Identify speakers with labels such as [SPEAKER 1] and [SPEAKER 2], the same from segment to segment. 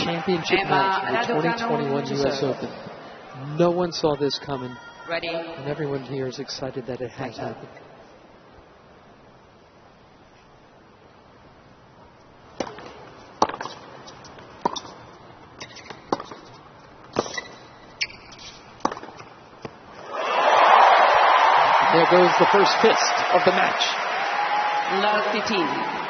[SPEAKER 1] championship match in the 2021 U.S. Open. No one saw this coming.
[SPEAKER 2] Ready.
[SPEAKER 1] And everyone here is excited that it has happened. There goes the first fist of the match.
[SPEAKER 2] Love 15.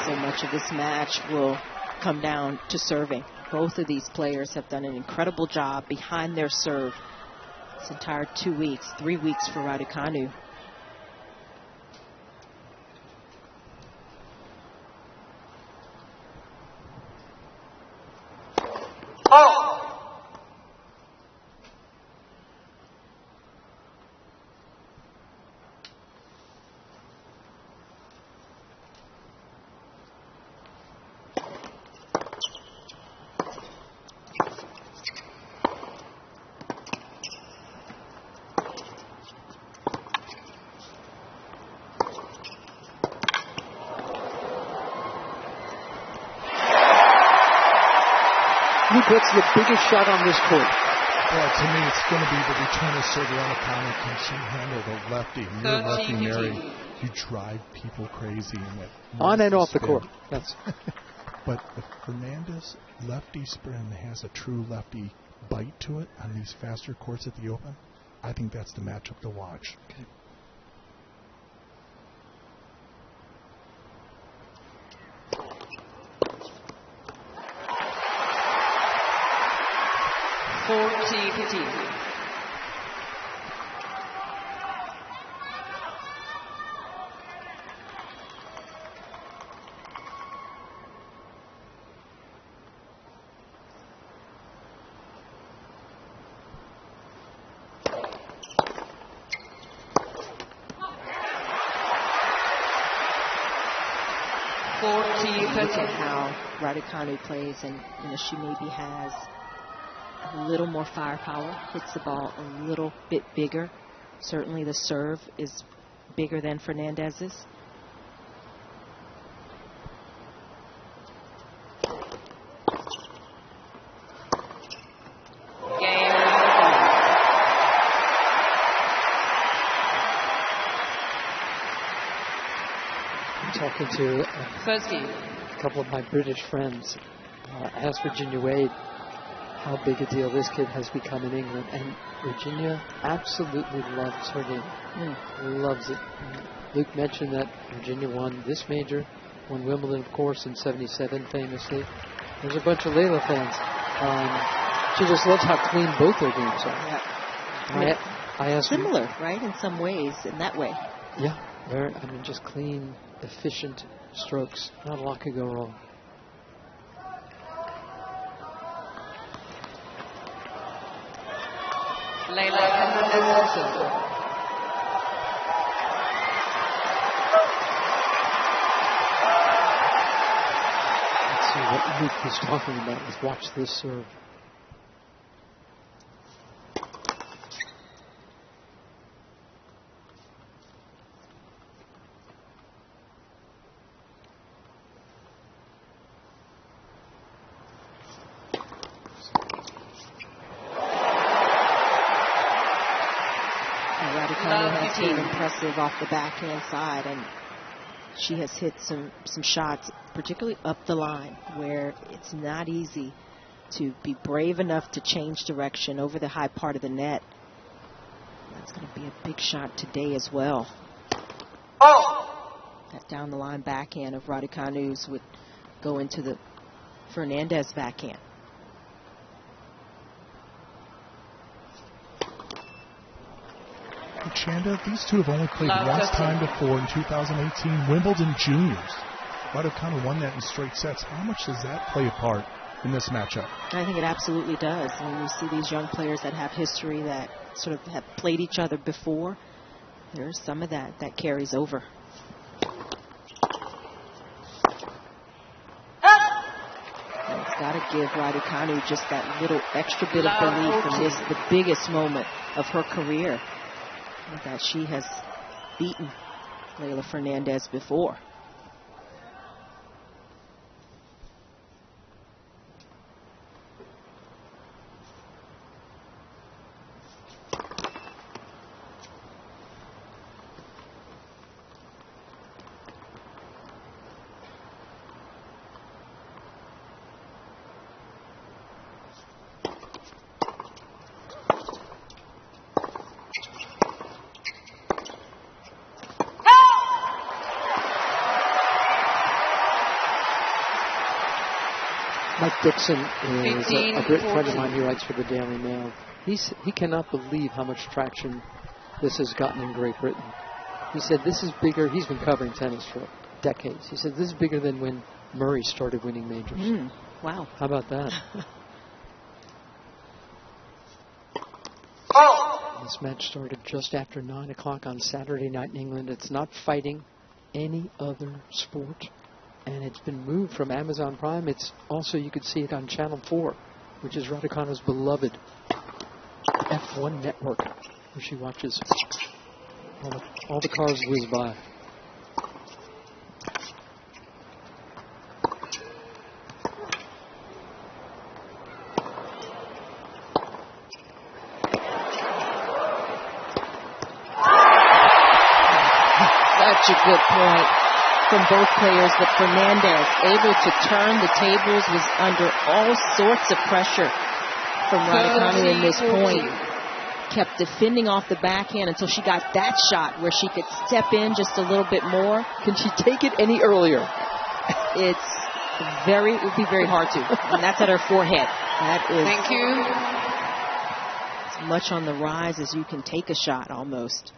[SPEAKER 3] So much of this match will come down to serving. Both of these players have done an incredible job behind their serve this entire 2 weeks, 3 weeks for Raducanu.
[SPEAKER 1] What's the biggest shot on this court?
[SPEAKER 4] Well, to me, it's going to be the return of Aryna Sabalenka. Can she handle the lefty? You're a lefty, Mary. You drive people crazy.
[SPEAKER 1] On and off the court. That's
[SPEAKER 4] But if Fernandez lefty spin has a true lefty bite to it on these faster courts at the Open, I think that's the matchup to watch.
[SPEAKER 1] Okay.
[SPEAKER 3] Look at how Raducanu plays, and she maybe has a little more firepower, hits the ball a little bit bigger. Certainly the serve is bigger than Fernandez's.
[SPEAKER 1] Talking to a couple of my British friends, asked Virginia Wade how big a deal this kid has become in England, and Virginia absolutely loves her game. Loves it. Luke mentioned that Virginia won this major, won Wimbledon, of course, in '77 famously. There's a bunch of Leylah fans. She just loves how clean both their games are.
[SPEAKER 3] Yeah.
[SPEAKER 1] I asked
[SPEAKER 3] similar, right, in some ways, in that way.
[SPEAKER 1] Yeah, just clean, efficient strokes. Not a lot could go wrong.
[SPEAKER 2] Leylah Fernandez.
[SPEAKER 1] Let's see what Luke was talking about. Let's watch this serve.
[SPEAKER 3] Impressive off the backhand side, and she has hit some shots, particularly up the line, where it's not easy to be brave enough to change direction over the high part of the net. That's going to be a big shot today as well. That down the line backhand of Raducanu's would go into the Fernandez backhand.
[SPEAKER 4] Chanda, these two have only played one time before in 2018 Wimbledon Juniors. Raducanu won that in straight sets. How much does that play a part in this matchup.
[SPEAKER 3] I think it absolutely does. When you see these young players that have history, that sort of have played each other before, there's some of that carries over. And it's got to give Raducanu just that little extra bit of belief in this, the biggest moment of her career, that she has beaten Leylah Fernandez before.
[SPEAKER 1] Mike Dixon is a great friend of mine. He writes for the Daily Mail. He cannot believe how much traction this has gotten in Great Britain. He said this is bigger. He's been covering tennis for decades. He said this is bigger than when Murray started winning majors.
[SPEAKER 3] Wow.
[SPEAKER 1] How about that? This match started just after 9 o'clock on Saturday night in England. It's not fighting any other sport. And it's been moved from Amazon Prime. It's also, you could see it on Channel 4, which is Raducanu's beloved F1 network, where she watches all the cars whiz by.
[SPEAKER 3] Such a good point from both players, but Fernandez able to turn the tables, was under all sorts of pressure from Raducanu in this point. Kept defending off the backhand until she got that shot where she could step in just a little bit more.
[SPEAKER 1] Can she take it any earlier?
[SPEAKER 3] It would be very hard to. And that's at her forehead. That is
[SPEAKER 2] Thank you.
[SPEAKER 3] As much on the rise as you can take a shot almost.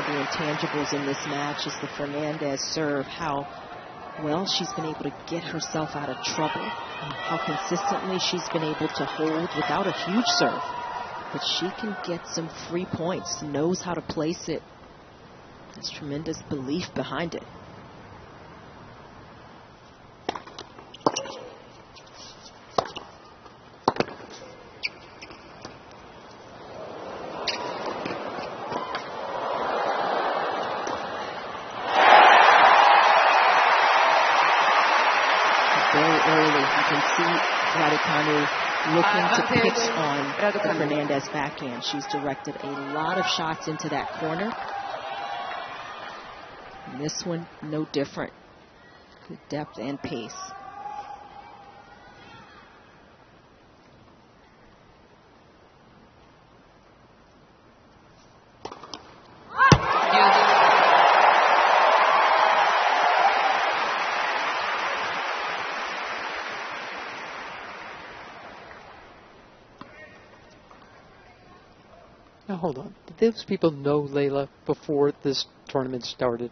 [SPEAKER 3] Intangibles in this match is the Fernandez serve, how well she's been able to get herself out of trouble, and how consistently she's been able to hold without a huge serve. But she can get some free points, knows how to place it. There's tremendous belief behind it. Looking to pitch on the Fernandez backhand. She's directed a lot of shots into that corner. And this one, no different. Good depth and pace.
[SPEAKER 1] Now hold on. Did those people know Leylah before this tournament started?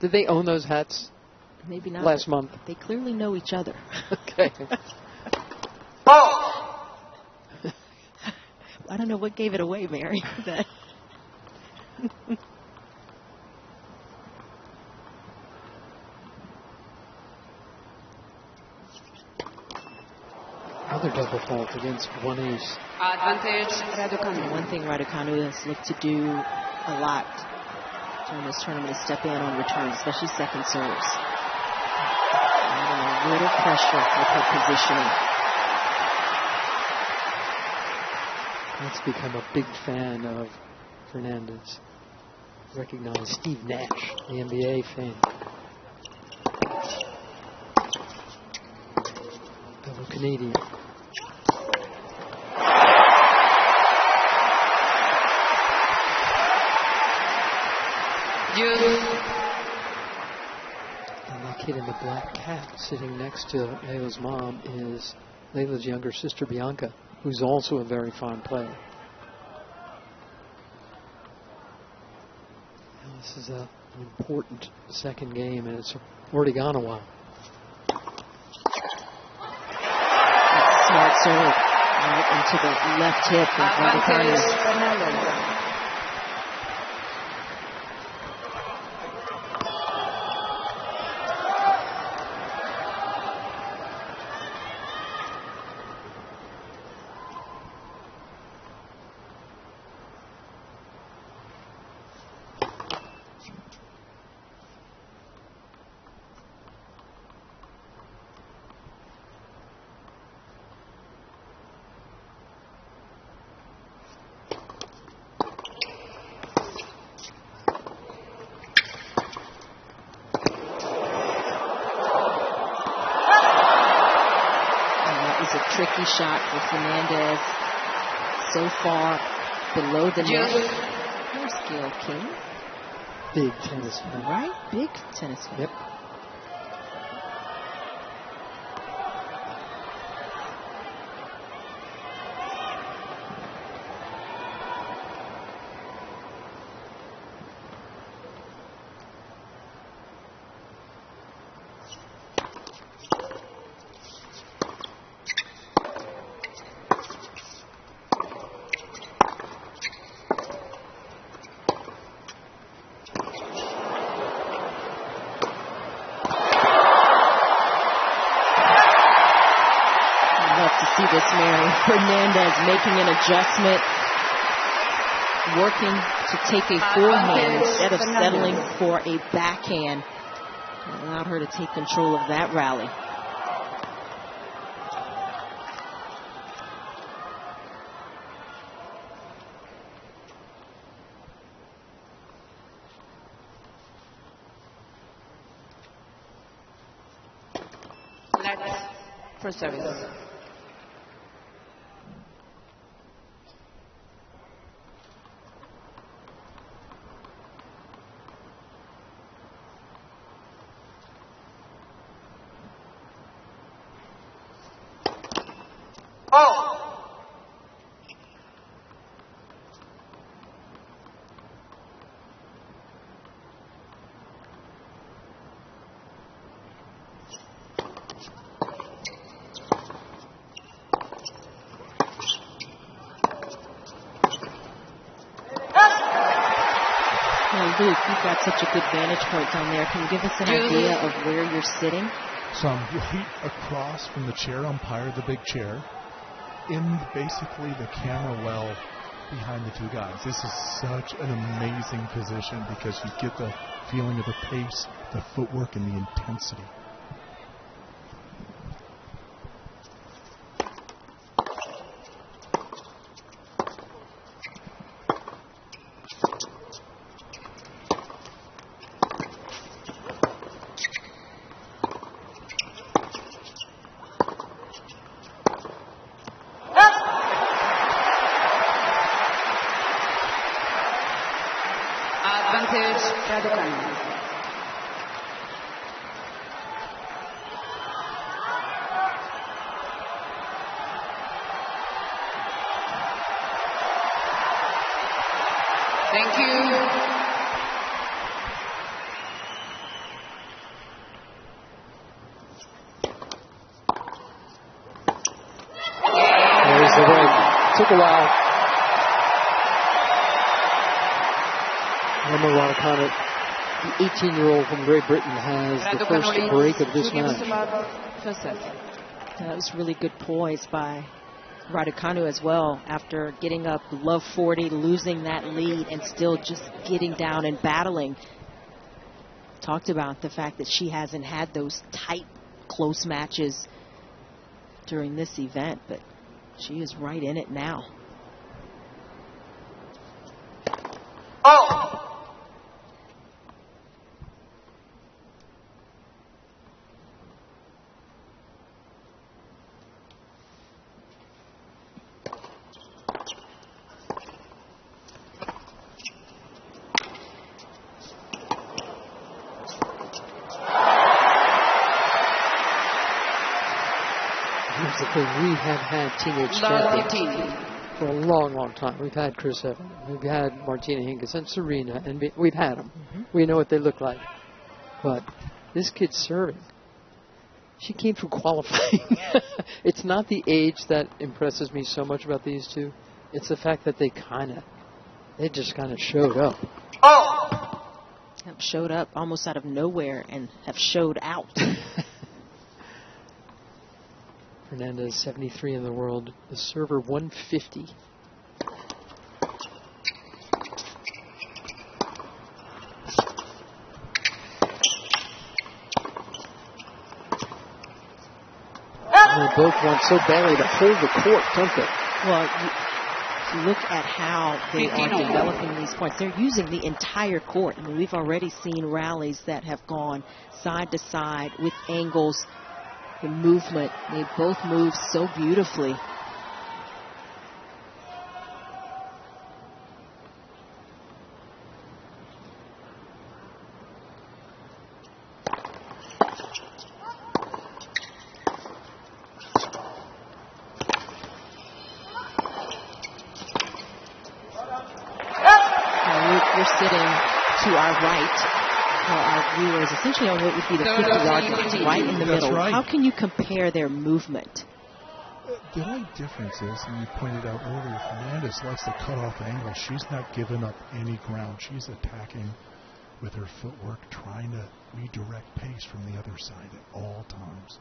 [SPEAKER 1] Did they own those hats?
[SPEAKER 3] Maybe not.
[SPEAKER 1] Last month.
[SPEAKER 3] They clearly know each other.
[SPEAKER 1] Okay.
[SPEAKER 3] I don't know what gave it away, Mary.
[SPEAKER 1] Another double fault against one ace.
[SPEAKER 2] Advantage, Raducanu.
[SPEAKER 3] One thing Raducanu has looked to do a lot during this tournament is step in on returns, especially second serves. Adding a little pressure with her positioning.
[SPEAKER 1] Let's become a big fan of Fernandez. Recognize Steve Nash, the NBA fame. Fellow Canadian. And that kid in the black cap sitting next to Leylah's mom is Leylah's younger sister, Bianca, who's also a very fine player. And this is an important second game, and it's already gone a while.
[SPEAKER 3] Smart serve right into the left hip of Raducanu. Tricky shot for Fernandez. So far below the net. Here's Gail King.
[SPEAKER 1] Big tennis fan.
[SPEAKER 3] Right? Big tennis fan.
[SPEAKER 1] Yep.
[SPEAKER 3] See this, Mary. Fernandez making an adjustment, working to take a forehand instead of settling for a backhand. It allowed her to take control of that rally.
[SPEAKER 2] For service.
[SPEAKER 3] Luke, you've got such a good vantage point down there. Can you give us an idea of where you're sitting?
[SPEAKER 4] So I'm right across from the chair umpire, the big chair, in basically the camera well behind the two guys. This is such an amazing position because you get the feeling of the pace, the footwork, and the intensity.
[SPEAKER 2] Advantage Raducanu. Thank you.
[SPEAKER 1] There's the break. Took a while. Emma Raducanu, the 18-year-old from Great Britain, has the first break of this match.
[SPEAKER 3] That was really good poise by Raducanu as well, after getting up love 40, losing that lead, and still just getting down and battling. Talked about the fact that she hasn't had those tight, close matches during this event, but she is right in it now.
[SPEAKER 1] the thing. We have had teenage champions for a long, long time. We've had Chris Evans, we've had Martina Hingis and Serena, and we've had them. We know what they look like. But this kid's serving. She came through qualifying. It's not the age that impresses me so much about these two. It's the fact that they just kind of showed up.
[SPEAKER 3] Have showed up almost out of nowhere and have showed out.
[SPEAKER 1] Fernandez, 73 in the world. The server, 150. They both want so badly to hold the court, don't they?
[SPEAKER 3] Well, you look at how they are developing these points. They're using the entire court. I mean, we've already seen rallies that have gone side to side with angles, the movement. They both move so beautifully. We're sitting to our right, our viewers, essentially on what would be the 50-yard line, right in the middle.
[SPEAKER 4] Right.
[SPEAKER 3] How can you compare their movement?
[SPEAKER 4] The only difference is, and you pointed out earlier, Fernandez likes the cutoff angle. She's not giving up any ground. She's attacking with her footwork, trying to redirect pace from the other side at all times.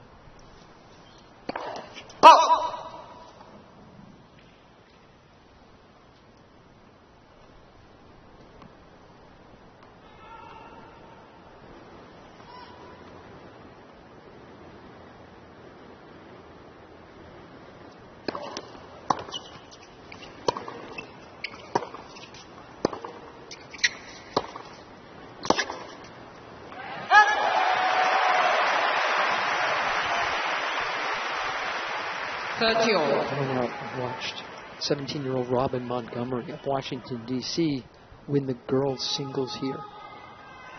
[SPEAKER 1] I watched 17-year-old Robin Montgomery of Washington, D.C. win the girls' singles here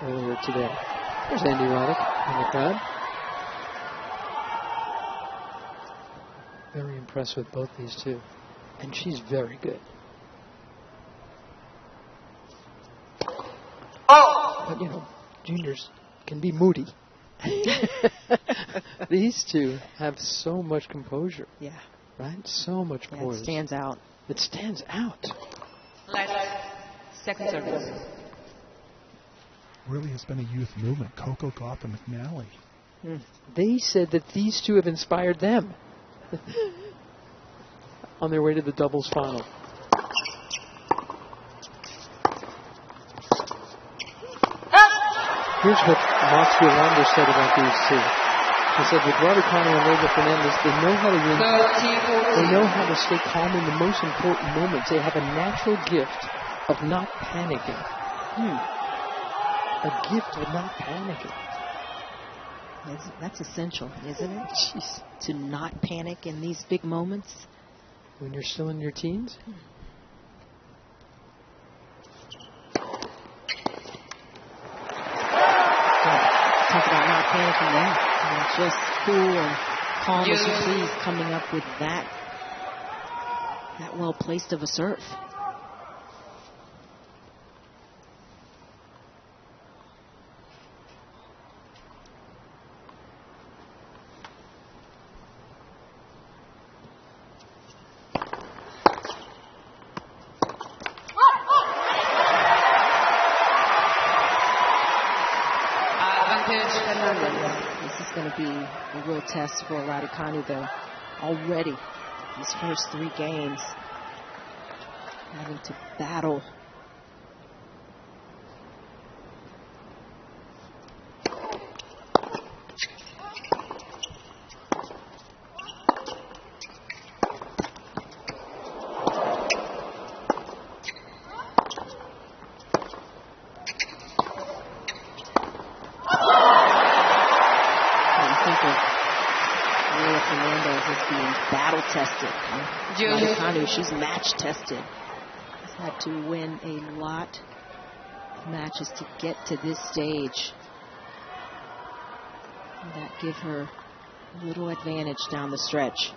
[SPEAKER 1] earlier today. There's Andy Roddick in the crowd. Very impressed with both these two. And she's very good. But, you know, juniors can be moody. These two have so much composure.
[SPEAKER 3] Yeah.
[SPEAKER 1] Right? So much poise.
[SPEAKER 3] It stands out.
[SPEAKER 1] It stands out.
[SPEAKER 2] Second service.
[SPEAKER 4] Really has been a youth movement. Coco Gauff and McNally.
[SPEAKER 1] They said that these two have inspired them on their way to the doubles final. Here's what Max Yolanda said about these two. He said with Raducanu and Leylah Fernandez, they know how to win. They know how to stay calm in the most important moments. They have a natural gift of not panicking. A gift of not panicking.
[SPEAKER 3] That's essential, isn't it?
[SPEAKER 1] Jeez.
[SPEAKER 3] To not panic in these big moments.
[SPEAKER 1] When you're still in your teens?
[SPEAKER 3] Talk about not panicking there. Just cool and calm as you please, coming up with that well placed of a serve. This is going to be a real test for Raducanu, though. Already, these first 3 games, having to battle. Leylah Fernandez is being battle tested. Raducanu, she's match tested. Has had to win a lot of matches to get to this stage. And that give her a little advantage down the stretch.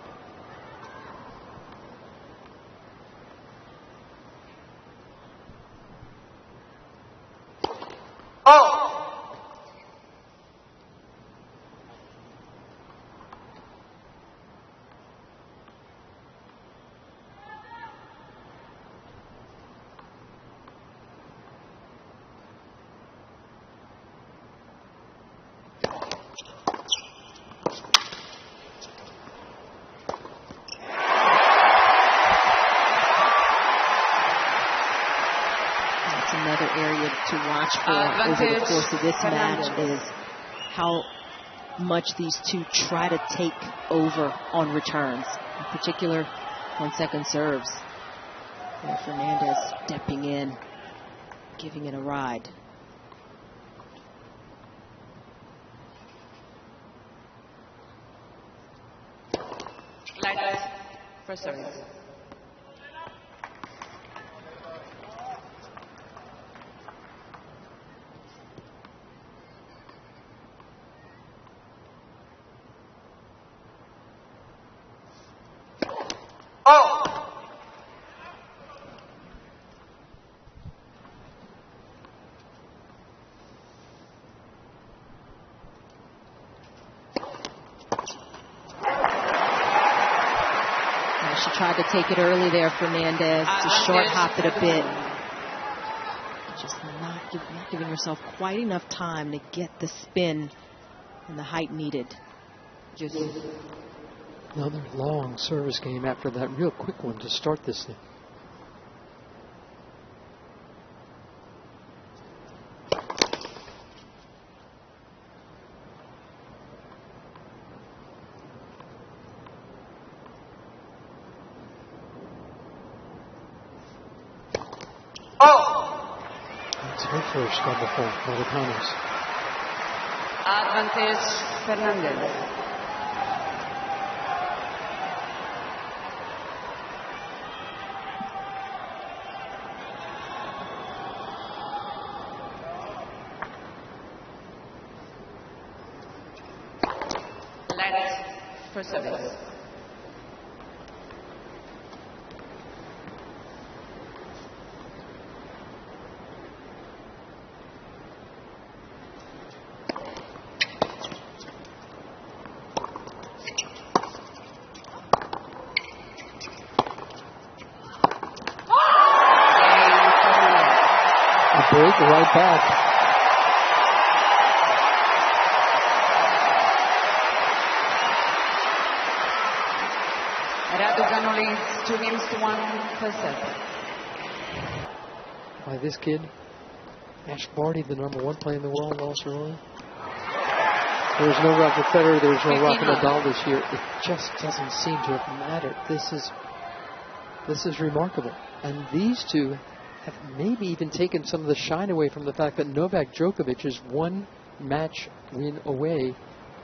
[SPEAKER 3] Another area to watch for over the course of this match is how much these two try to take over on returns, in particular on second serves. Leylah Fernandez stepping in, giving it a ride.
[SPEAKER 2] Leylah, first service.
[SPEAKER 3] She tried to take it early there, Fernandez, to short hop it a bit. Just not giving herself quite enough time to get the spin and the height needed.
[SPEAKER 1] Just another long service game after that real quick one to start this thing. That's her first double fault, Raducanu's.
[SPEAKER 2] Advantage, Fernandez. Leylah, first service.
[SPEAKER 1] Break right back.
[SPEAKER 2] Raducanu leads 2-1 first set.
[SPEAKER 1] By this kid, Ash Barty, the #1 player in the world, lost early. There was no Roger Federer, there was no Rafa Nadal this year. It just doesn't seem to have mattered. This is remarkable. And these two have maybe even taken some of the shine away from the fact that Novak Djokovic is one match win away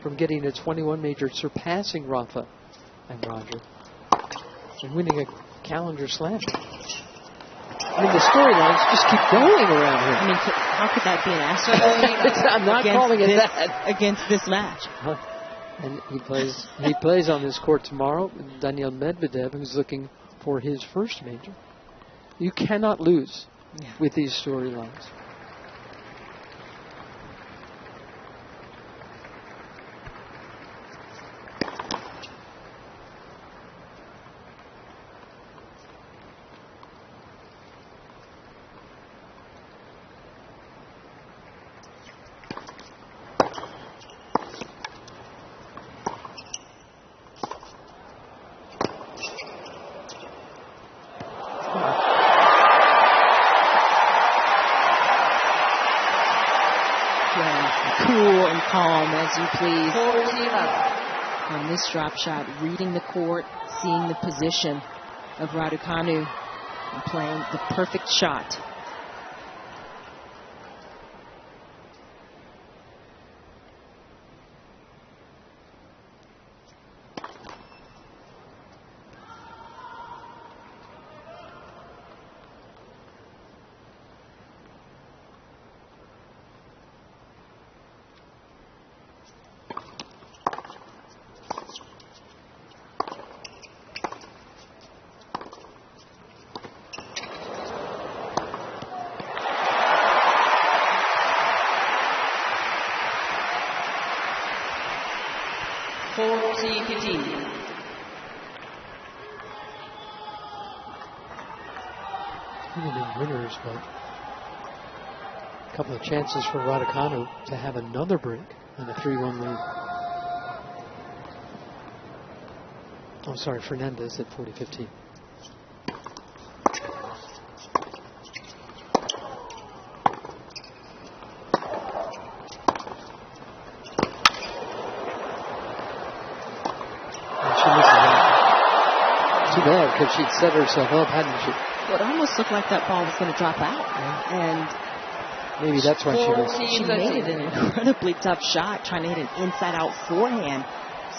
[SPEAKER 1] from getting a 21 major, surpassing Rafa and Roger, and winning a calendar slam. I mean, the storylines just keep going around here.
[SPEAKER 3] I mean, how could that be an asterisk?
[SPEAKER 1] I'm not calling it that.
[SPEAKER 3] Against this match.
[SPEAKER 1] And he plays on this court tomorrow with Daniil Medvedev, who's looking for his first major. You cannot lose with these storylines.
[SPEAKER 3] Cool and calm as you please. On this drop shot, reading the court, seeing the position of Raducanu, and playing the perfect shot.
[SPEAKER 2] 40-15.
[SPEAKER 1] Even in winners, but a couple of chances for Raducanu to have another break and a 3-1 lead. Oh, sorry, Fernandez at 40-15. Too bad, because she'd set herself up, hadn't she?
[SPEAKER 3] Well, it almost looked like that ball was going to drop out. And
[SPEAKER 1] maybe that's why she missed.
[SPEAKER 3] She made it an incredibly tough shot, trying to hit an inside-out forehand,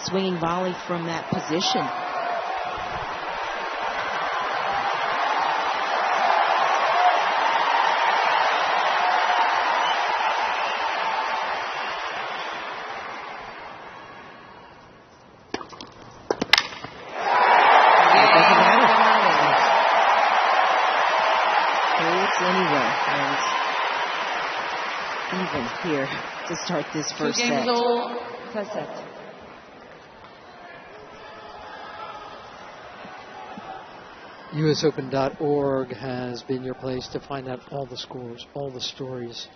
[SPEAKER 3] swinging volley from that position. Here to start this first set.
[SPEAKER 2] First set.
[SPEAKER 1] USOpen.org has been your place to find out all the scores, all the stories,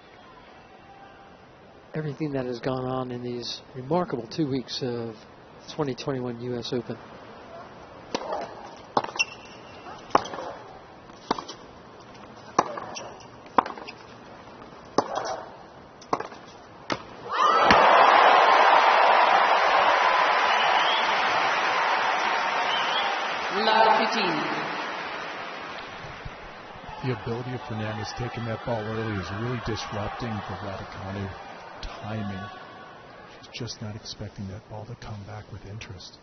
[SPEAKER 1] everything that has gone on in these remarkable 2 weeks of 2021 US Open.
[SPEAKER 4] The ability of Fernandez taking that ball early is really disrupting the Raducanu timing. She's just not expecting that ball to come back with interest.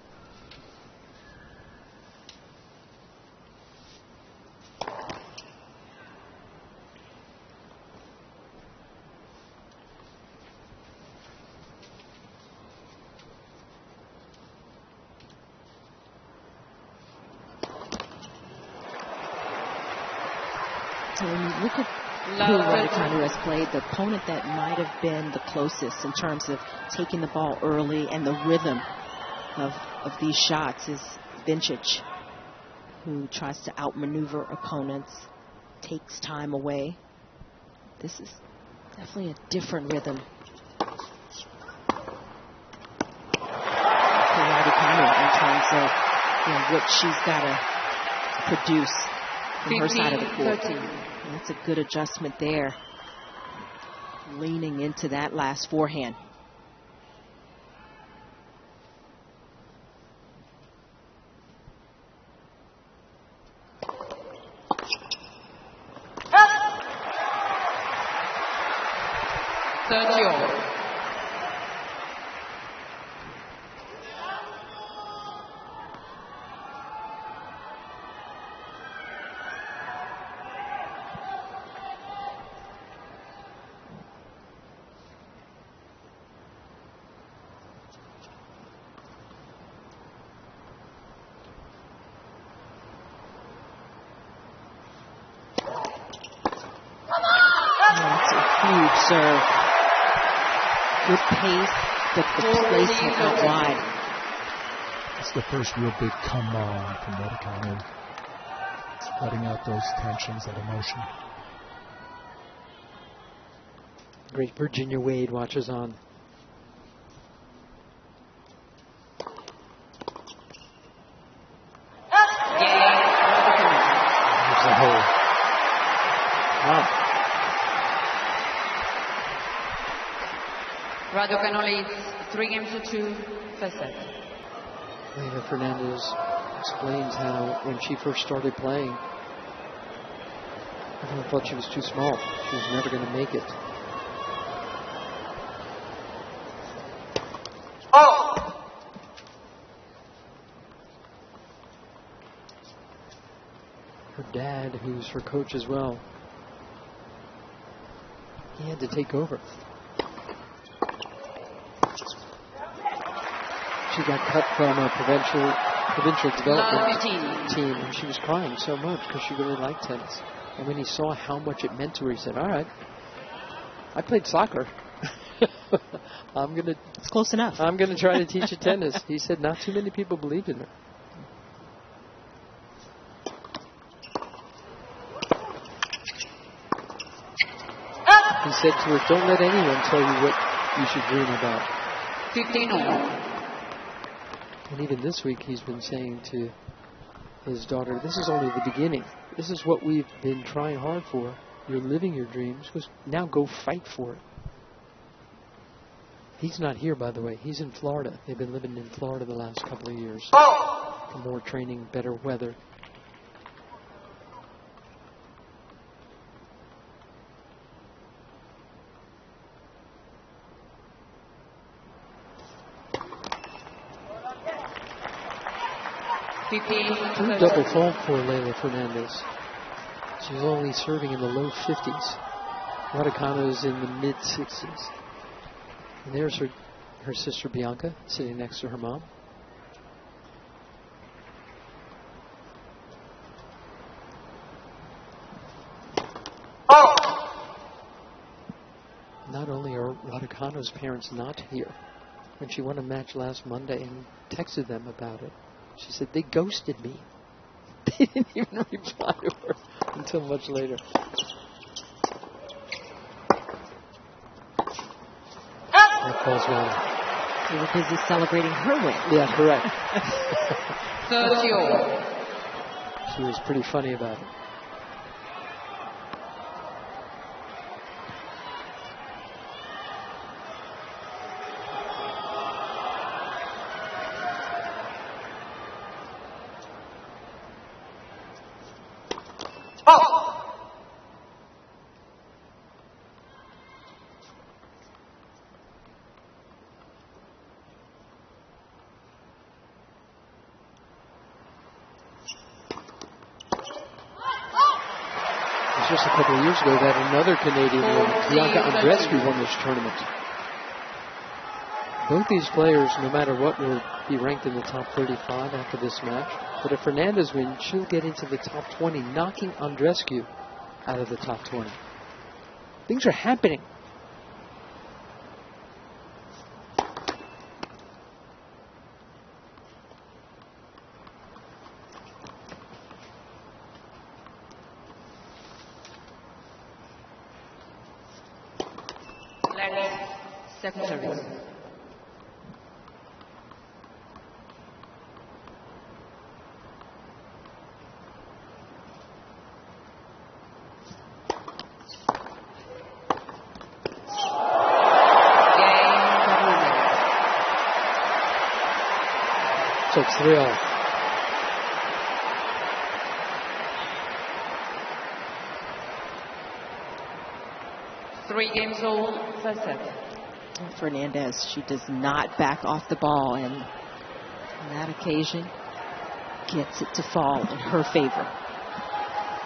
[SPEAKER 3] When you look at who Raducanu has played, the opponent that might have been the closest in terms of taking the ball early and the rhythm of these shots is Vintage, who tries to outmaneuver opponents, takes time away. This is definitely a different rhythm for Raducanu in terms of what she's got to produce from her side of the court. And that's a good adjustment there. Leaning into that last forehand.
[SPEAKER 2] Sergio.
[SPEAKER 3] Huge serve. Good pace, but the placement out wide.
[SPEAKER 4] It's the first real big come on from Raducanu. Letting out those tensions, that emotion.
[SPEAKER 1] Great Virginia Wade watches on. There's the hole. Wow.
[SPEAKER 2] Raducanu leads 3-2, first set.
[SPEAKER 1] Leylah Fernandez explains how when she first started playing, everyone thought she was too small. She was never going to make it.
[SPEAKER 2] Oh!
[SPEAKER 1] Her dad, who's her coach as well, he had to take over. She got cut from a provincial development team, and she was crying so much because she really liked tennis. And when he saw how much it meant to her, he said, all right, I played soccer.
[SPEAKER 3] It's close enough.
[SPEAKER 1] I'm gonna try to teach her tennis. He said not too many people believe in her. He said to her, "Don't let anyone tell you what you should dream about."
[SPEAKER 2] 15-all.
[SPEAKER 1] And even this week, he's been saying to his daughter, "This is only the beginning. This is what we've been trying hard for. You're living your dreams. Now go fight for it." He's not here, by the way. He's in Florida. They've been living in Florida the last couple of years. For more training, better weather. True double fault for Leylah Fernandez. She's only serving in the low 50s. Raducanu's in the mid 60s. And there's her sister Bianca sitting next to her mom. Not only are Raducanu's parents not here, when she won a match last Monday and texted them about it, she said they ghosted me. They didn't even reply to her until much later. That calls well.
[SPEAKER 3] They were busy celebrating her win.
[SPEAKER 1] Yeah, correct.
[SPEAKER 2] 30-all.
[SPEAKER 1] She was pretty funny about it. Just a couple of years ago that another Canadian woman, Bianca Andreescu, won this tournament. Both these players, no matter what, will be ranked in the top 35 after this match. But if Fernandez wins, she'll get into the top 20, knocking Andreescu out of the top 20. Things are happening.
[SPEAKER 2] Second service.
[SPEAKER 1] So it's 3-all.
[SPEAKER 2] Three games all, first set.
[SPEAKER 3] Fernandez, she does not back off the ball, and on that occasion gets it to fall in her favor.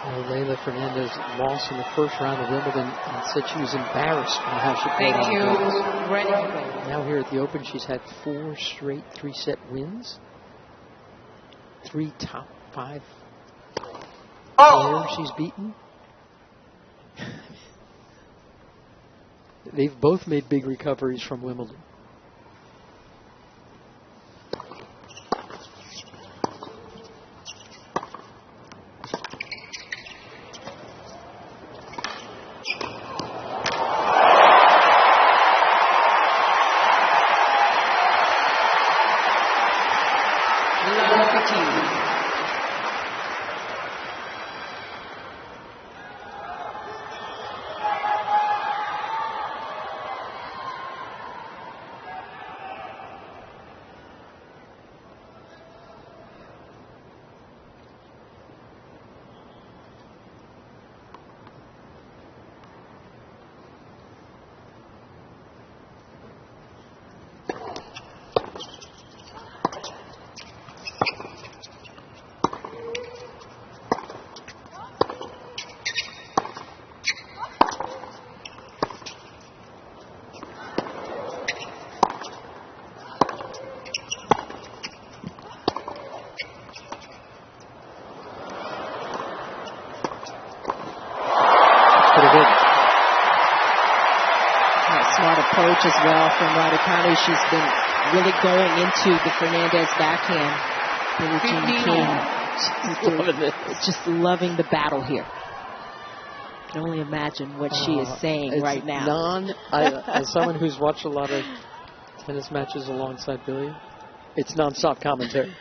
[SPEAKER 1] Well, Leylah Fernandez lost in the first round of Wimbledon and said she was embarrassed by how she played.
[SPEAKER 2] Thank you. Ready to go.
[SPEAKER 1] Now here at the Open, she's had 4 straight 3-set wins. 3 top 5 players she's beaten. They've both made big recoveries from Wimbledon.
[SPEAKER 3] smart approach as well from Raducanu. She's been really going into the Fernandez backhand. Billie Jean King just loving the battle here. I can only imagine what she is saying right now.
[SPEAKER 1] As someone who's watched a lot of tennis matches alongside Billie, it's non-stop commentary.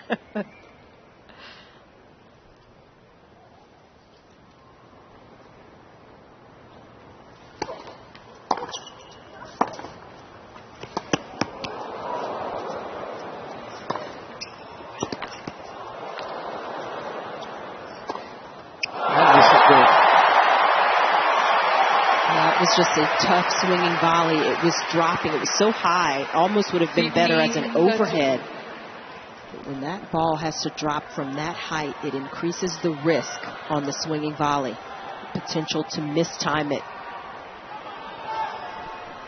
[SPEAKER 3] It was just a tough swinging volley. It was dropping. It was so high. It almost would have been better as an overhead. But when that ball has to drop from that height, it increases the risk on the swinging volley. The potential to mistime it.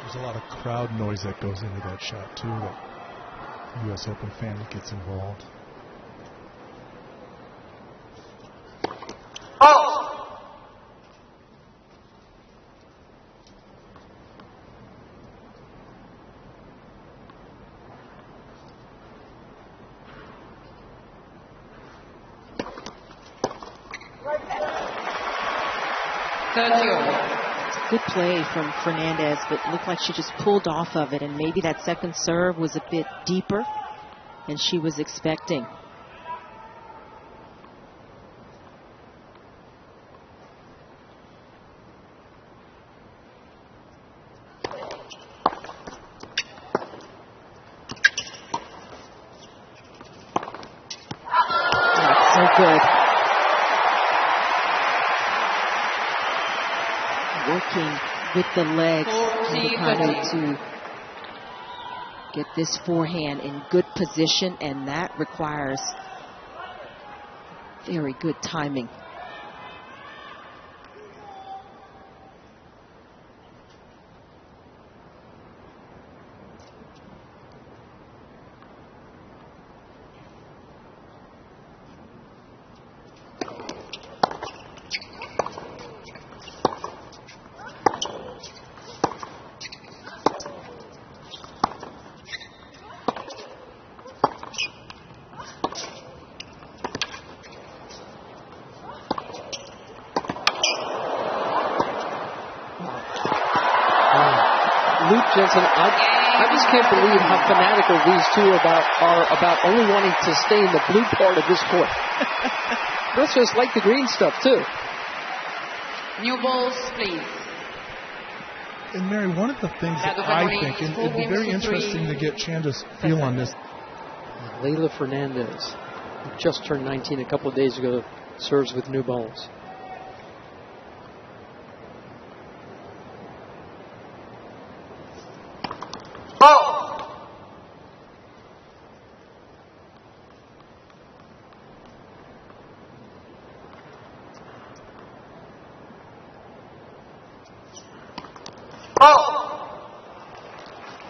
[SPEAKER 4] There's a lot of crowd noise that goes into that shot, too. The U.S. Open fan that gets involved.
[SPEAKER 3] Good play from Fernandez, but it looked like she just pulled off of it, and maybe that second serve was a bit deeper than she was expecting. That's so good. Working with the legs to get this forehand in good position, and that requires very good timing.
[SPEAKER 1] Jensen, I just can't believe how fanatical these two are about only wanting to stay in the blue part of this court. That's just like the green stuff, too.
[SPEAKER 2] New balls, please.
[SPEAKER 4] And Mary, one of the things that I think, and it'd be very interesting to get Chanda's feel on this.
[SPEAKER 1] Leylah Fernandez, who just turned 19 a couple of days ago, serves with new balls.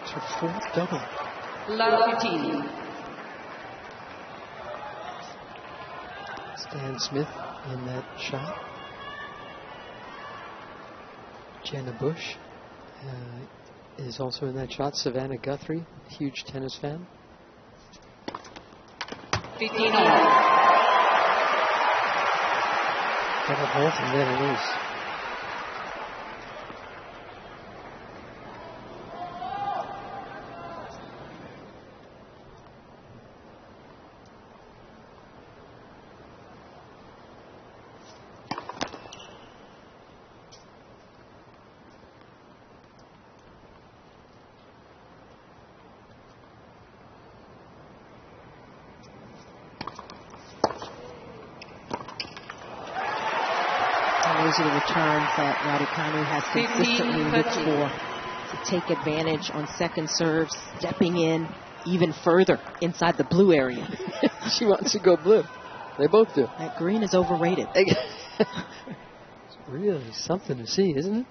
[SPEAKER 1] It's her fourth double.
[SPEAKER 2] Love 15.
[SPEAKER 1] Stan Smith in that shot. Jenna Bush is also in that shot. Savannah Guthrie, huge tennis fan.
[SPEAKER 2] 15.
[SPEAKER 1] Got it both and then it is.
[SPEAKER 3] Those are the returns that Raducanu has consistently looked for, to take advantage on second serves, stepping in even further inside the blue area.
[SPEAKER 1] She wants to go blue. They both do.
[SPEAKER 3] That green is overrated.
[SPEAKER 1] It's really something to see, isn't it?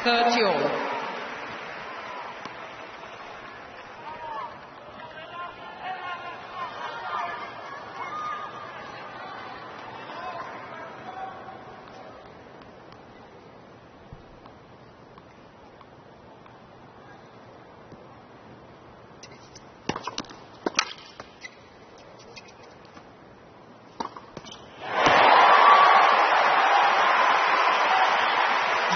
[SPEAKER 2] 30 all.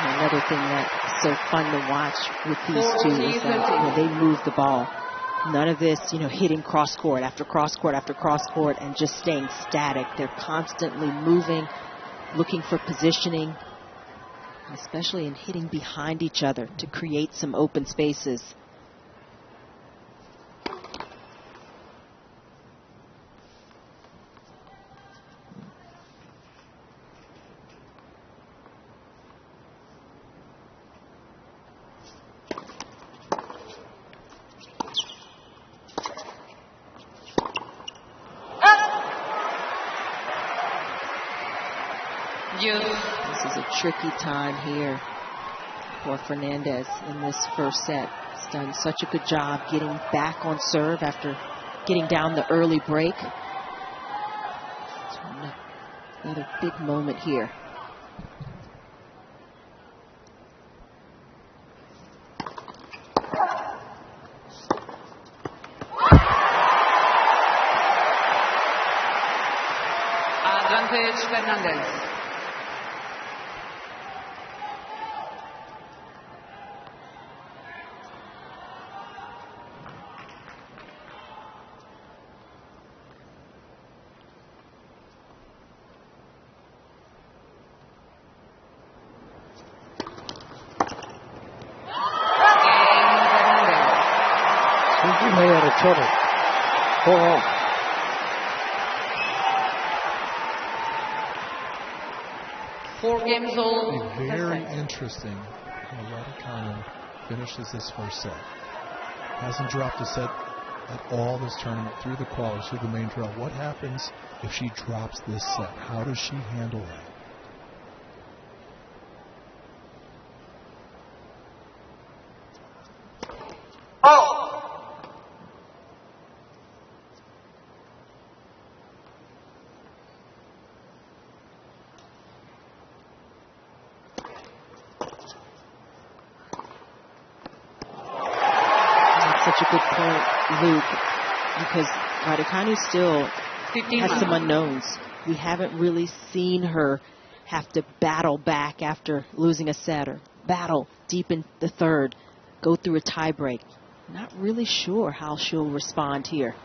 [SPEAKER 3] Another thing that's so fun to watch with these two is that when they move the ball, none of this, hitting cross court after cross court after cross court and just staying static. They're constantly moving, looking for positioning, especially in hitting behind each other to create some open spaces. This is a tricky time here for Fernandez in this first set. He's done such a good job getting back on serve after getting down the early break. So another big moment here.
[SPEAKER 2] Advantage Fernandez.
[SPEAKER 1] Way out of trouble. 4-all.
[SPEAKER 2] Four games all.
[SPEAKER 4] Very interesting how Raducanu finishes this first set. Hasn't dropped a set at all this tournament through the qualies, through the main draw. What happens if she drops this set? How does she handle that?
[SPEAKER 3] Such a good point, Luke, because Raducanu still has some unknowns. We haven't really seen her have to battle back after losing a set, or battle deep in the third, go through a tie break. Not really sure how she'll respond here.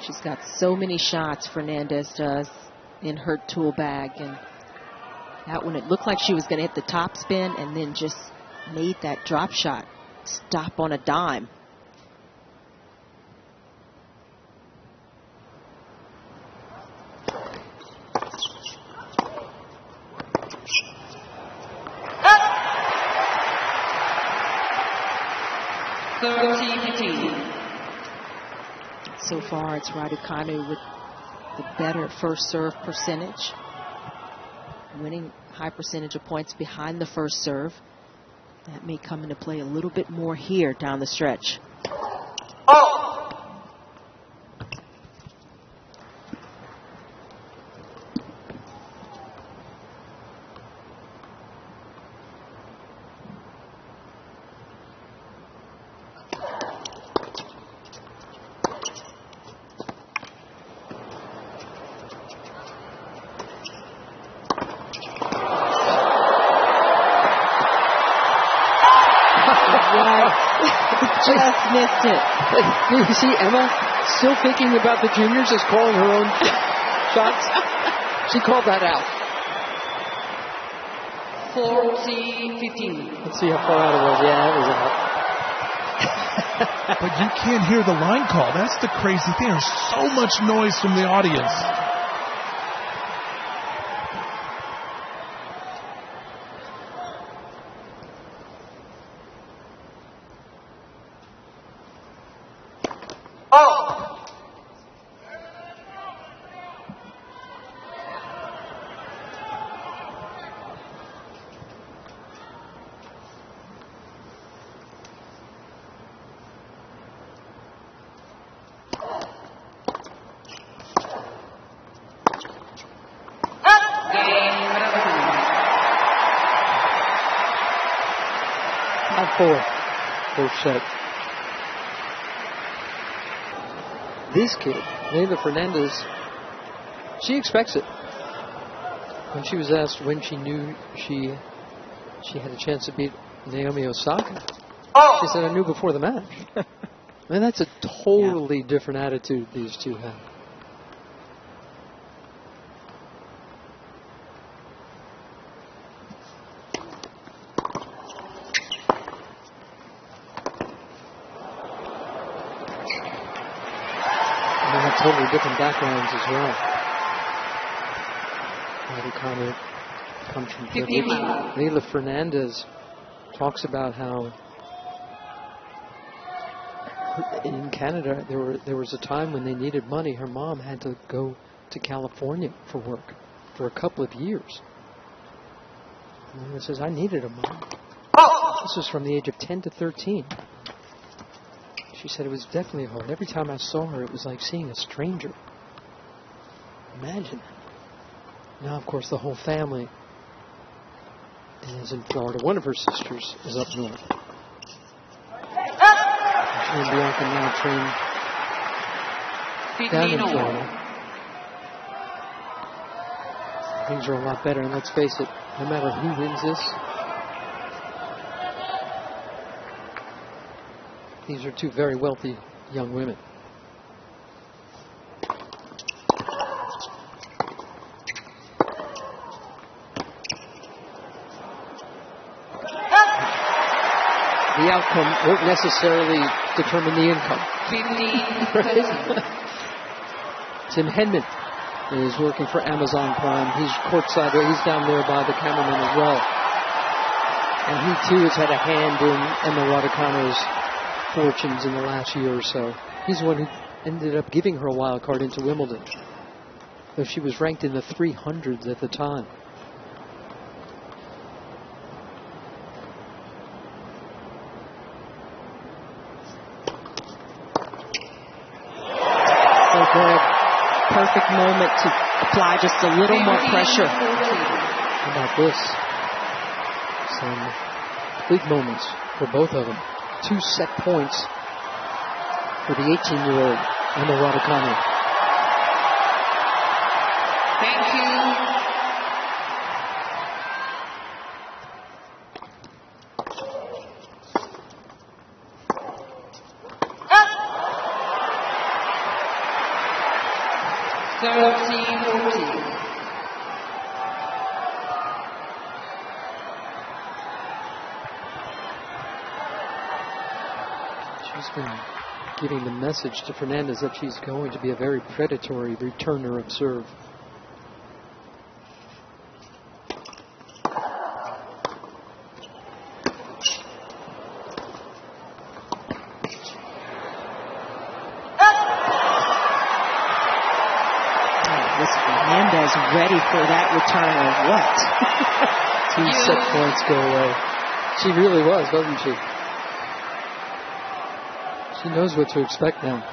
[SPEAKER 3] She's got so many shots, Fernandez does, in her tool bag. And that one, it looked like she was going to hit the top spin and then just made that drop shot stop on a dime. So far, it's Raducanu with the better first serve percentage, winning high percentage of points behind the first serve. That may come into play a little bit more here down the stretch. Just missed it.
[SPEAKER 1] You see Emma Still thinking about the juniors as calling her own shots. She called that out.
[SPEAKER 2] 40-15.
[SPEAKER 1] Let's see how far out it was. Yeah, it was out.
[SPEAKER 4] But you can't hear the line call. That's the crazy thing. There's so much noise from the audience.
[SPEAKER 1] First set. This kid, Leylah Fernandez, she expects it. When she was asked when she knew she had a chance to beat Naomi Osaka, she said, "I knew before the match." Man, that's a totally different attitude these two have. Totally different backgrounds as well. Raducanu comes from privilege. Leylah Fernandez talks about how in Canada there was a time when they needed money. Her mom had to go to California for work for a couple of years. And Leylah says, "I needed a mom." This was from the age of 10 to 13. She said it was definitely hard. Every time I saw her, it was like seeing a stranger. Imagine. Now, of course, the whole family is in Florida. One of her sisters is up north. She and Bianca now train down in Florida. Things are a lot better, and let's face it, no matter who wins this, these are two very wealthy young women. The outcome won't necessarily determine the income. Tim Henman is working for Amazon Prime. He's courtside. He's down there by the cameraman as well. And he too has had a hand in Emma Raducanu's fortunes in the last year or so. He's the one who ended up giving her a wild card into Wimbledon, though she was ranked in the 300s at the time.
[SPEAKER 3] So good. Perfect moment to apply just a little more pressure.
[SPEAKER 1] How about this? Some big moments for both of them. 2 set points for the 18-year-old Emma Raducanu.
[SPEAKER 2] Thank you.
[SPEAKER 1] She's been giving the message to Fernandez that she's going to be a very predatory returner of serve.
[SPEAKER 3] Fernandez ready for that return or what?
[SPEAKER 1] 2 set points go away. She really was, wasn't she? She knows what to expect now.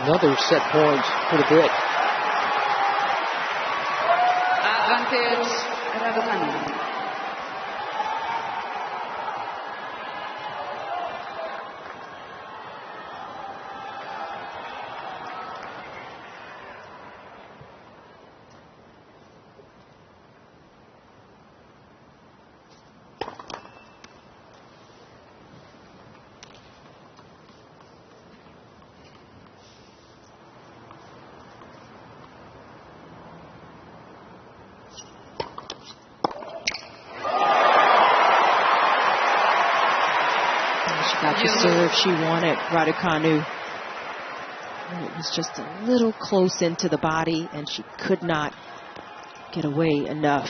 [SPEAKER 1] Another set point for the Brit.
[SPEAKER 2] Advantage, Raducanu.
[SPEAKER 3] serve she wanted, Raducanu. And it was just a little close into the body, and she could not get away enough.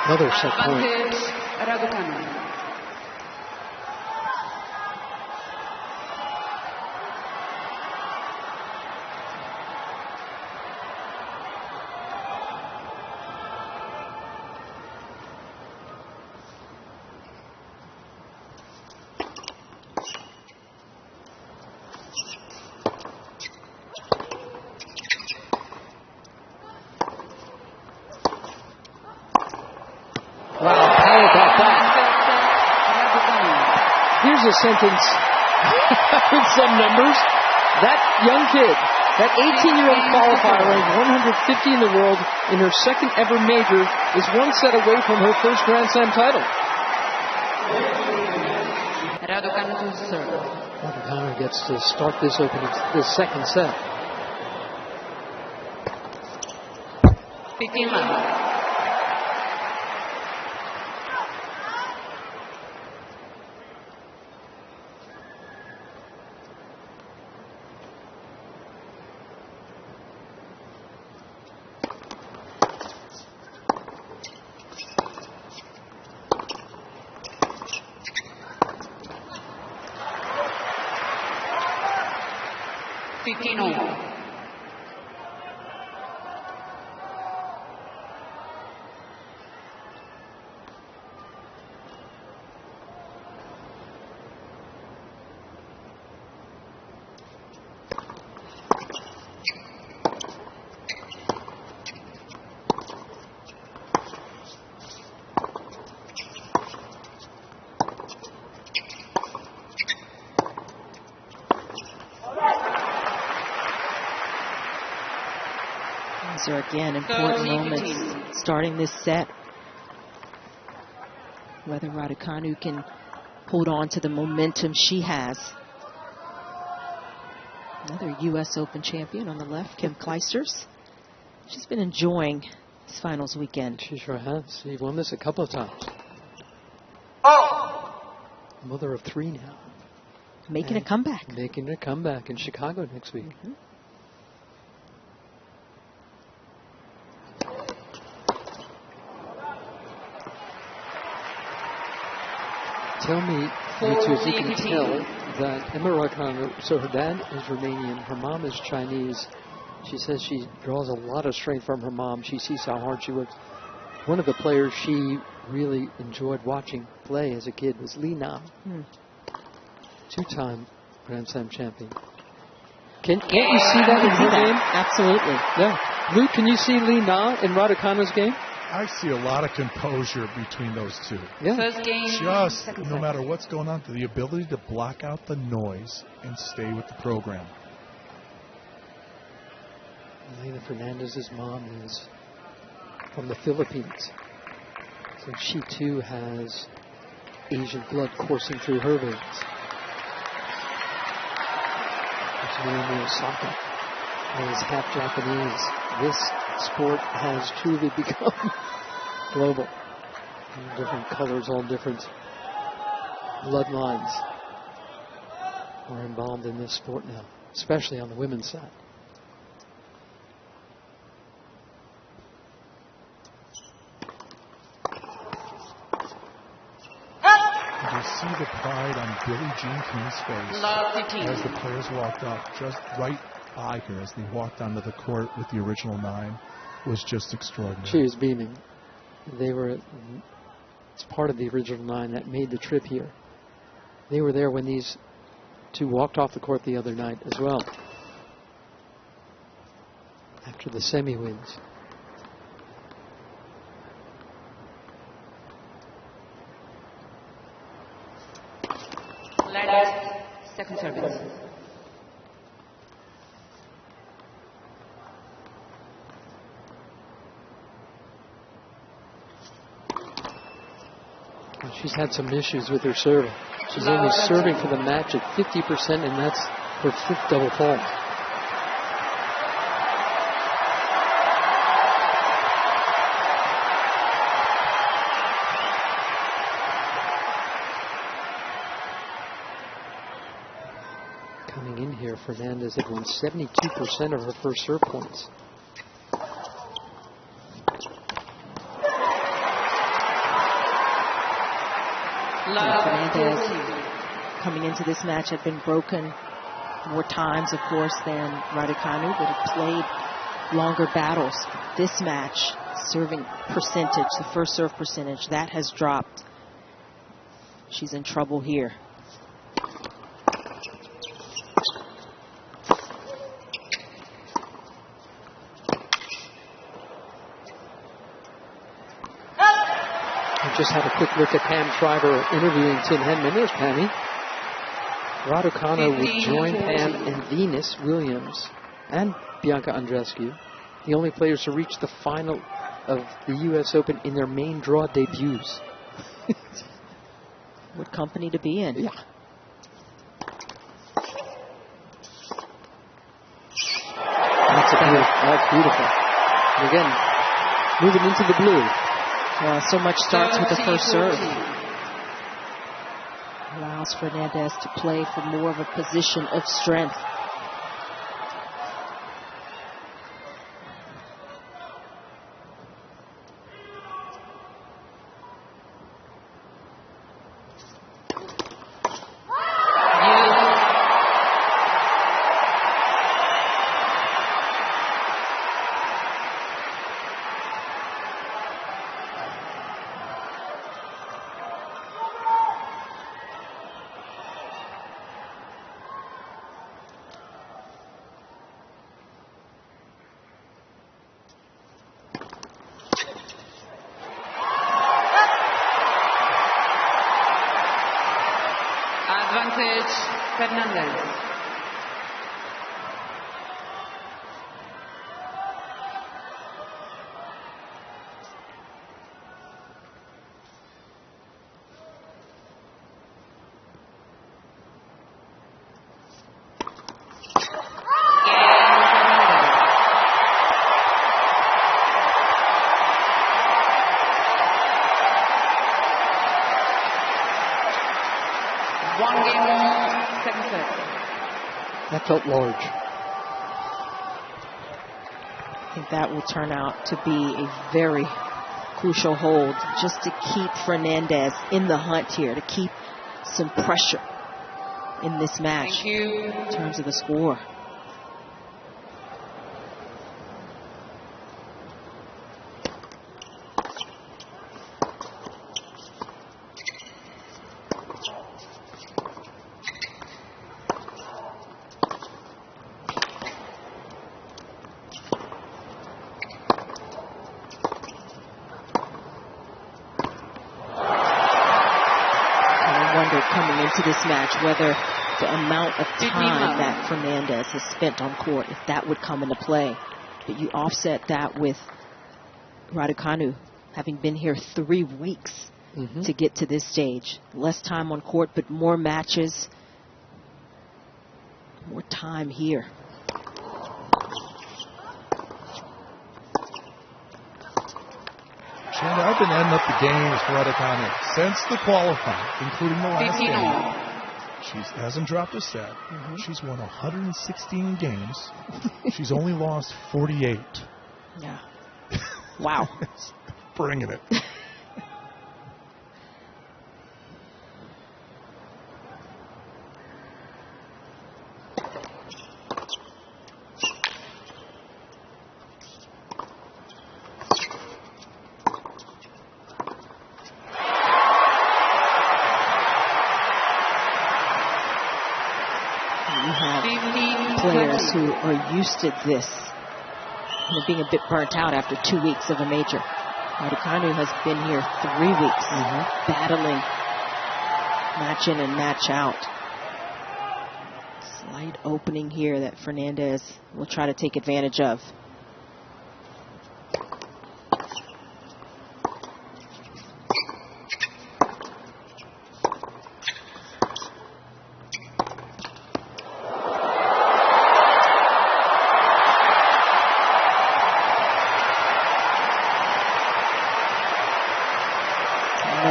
[SPEAKER 1] Another set point.
[SPEAKER 2] Raducanu.
[SPEAKER 1] Wow, how about that? Here's a sentence with some numbers. That young kid, that 18-year-old qualifier ranked 150 in the world in her second ever major, is one set away from her first Grand Slam title.
[SPEAKER 2] Raducanu to serve.
[SPEAKER 1] Raducanu gets to start this second set.
[SPEAKER 2] 15 love.
[SPEAKER 3] These are, again, important moments starting this set. Whether Raducanu can hold on to the momentum she has. Another U.S. Open champion on the left, Kim Clijsters. She's been enjoying this finals weekend.
[SPEAKER 1] She sure has. She won this a couple of times. Mother of 3 now.
[SPEAKER 3] Making a comeback.
[SPEAKER 1] Making a comeback in Chicago next week.
[SPEAKER 3] Mm-hmm.
[SPEAKER 1] Tell me, you two, if you can tell that Emma Raducanu, so her dad is Romanian, her mom is Chinese. She says she draws a lot of strength from her mom. She sees how hard she works. One of the players she really enjoyed watching play as a kid was Li Na, 2-time Grand Slam champion. Can't you see that in her game?
[SPEAKER 3] Absolutely.
[SPEAKER 1] Yeah. Luke, can you see Li Na in Raducanu's game?
[SPEAKER 4] I see a lot of composure between those two.
[SPEAKER 1] Yeah.
[SPEAKER 2] First game,
[SPEAKER 4] Just
[SPEAKER 2] second
[SPEAKER 4] no
[SPEAKER 2] set.
[SPEAKER 4] matter what's going on, the ability to block out the noise and stay with the program.
[SPEAKER 1] Leylah Fernandez's mom is from the Philippines. So she too has Asian blood coursing through her veins. There's Naomi Osaka, who is half Japanese. This sport has truly become global. Different colors, all different bloodlines are involved in this sport now, especially on the women's side.
[SPEAKER 4] Did you see the pride on Billie Jean King's face
[SPEAKER 2] Love 15.
[SPEAKER 4] as the players walked up just right by her as they walked onto the court with the original 9? Was just extraordinary.
[SPEAKER 1] She was beaming. It's part of the original 9 that made the trip here. They were there when these two walked off the court the other night as well. After the semi-wins.
[SPEAKER 2] Ladies, second service.
[SPEAKER 1] She's had some issues with her serving. She's only serving for the match at 50%, and that's her 5th double fault. Coming in here, Fernandez had won 72% of her first serve points.
[SPEAKER 3] Fernandez, coming into this match, had been broken more times, of course, than Raducanu, but had played longer battles. This match, serving percentage, the first serve percentage, that has dropped. She's in trouble here.
[SPEAKER 1] Just had a quick look at Pam Shriver interviewing Tim Henman. There's Pammy. Raducanu would join Pam and Venus Williams and Bianca Andreescu, the only players to reach the final of the U.S. Open in their main draw debuts.
[SPEAKER 3] What company to be in.
[SPEAKER 1] Yeah. That's beautiful. And again, moving into the blue.
[SPEAKER 3] So much starts with the first serve. Allows Fernandez to play from more of a position of strength.
[SPEAKER 2] Advantage, Fernandez.
[SPEAKER 1] That felt large.
[SPEAKER 3] I think that will turn out to be a very crucial hold just to keep Fernandez in the hunt here, to keep some pressure in this match in terms of the score. Coming into this match, whether the amount of time that Fernandez has spent on court, if that would come into play. But you offset that with Raducanu having been here 3 weeks to get to this stage. Less time on court, but more matches, more time here.
[SPEAKER 4] I've been ending up the games for Raducanu since the qualifying, including the last game. She hasn't dropped a set. She's won 116 games. She's only lost 48.
[SPEAKER 3] Yeah. Wow.
[SPEAKER 4] Bringing it.
[SPEAKER 3] Players who are used to this, being a bit burnt out after 2 weeks of a major. Raducanu has been here 3 weeks, battling match in and match out. Slight opening here that Fernandez will try to take advantage of.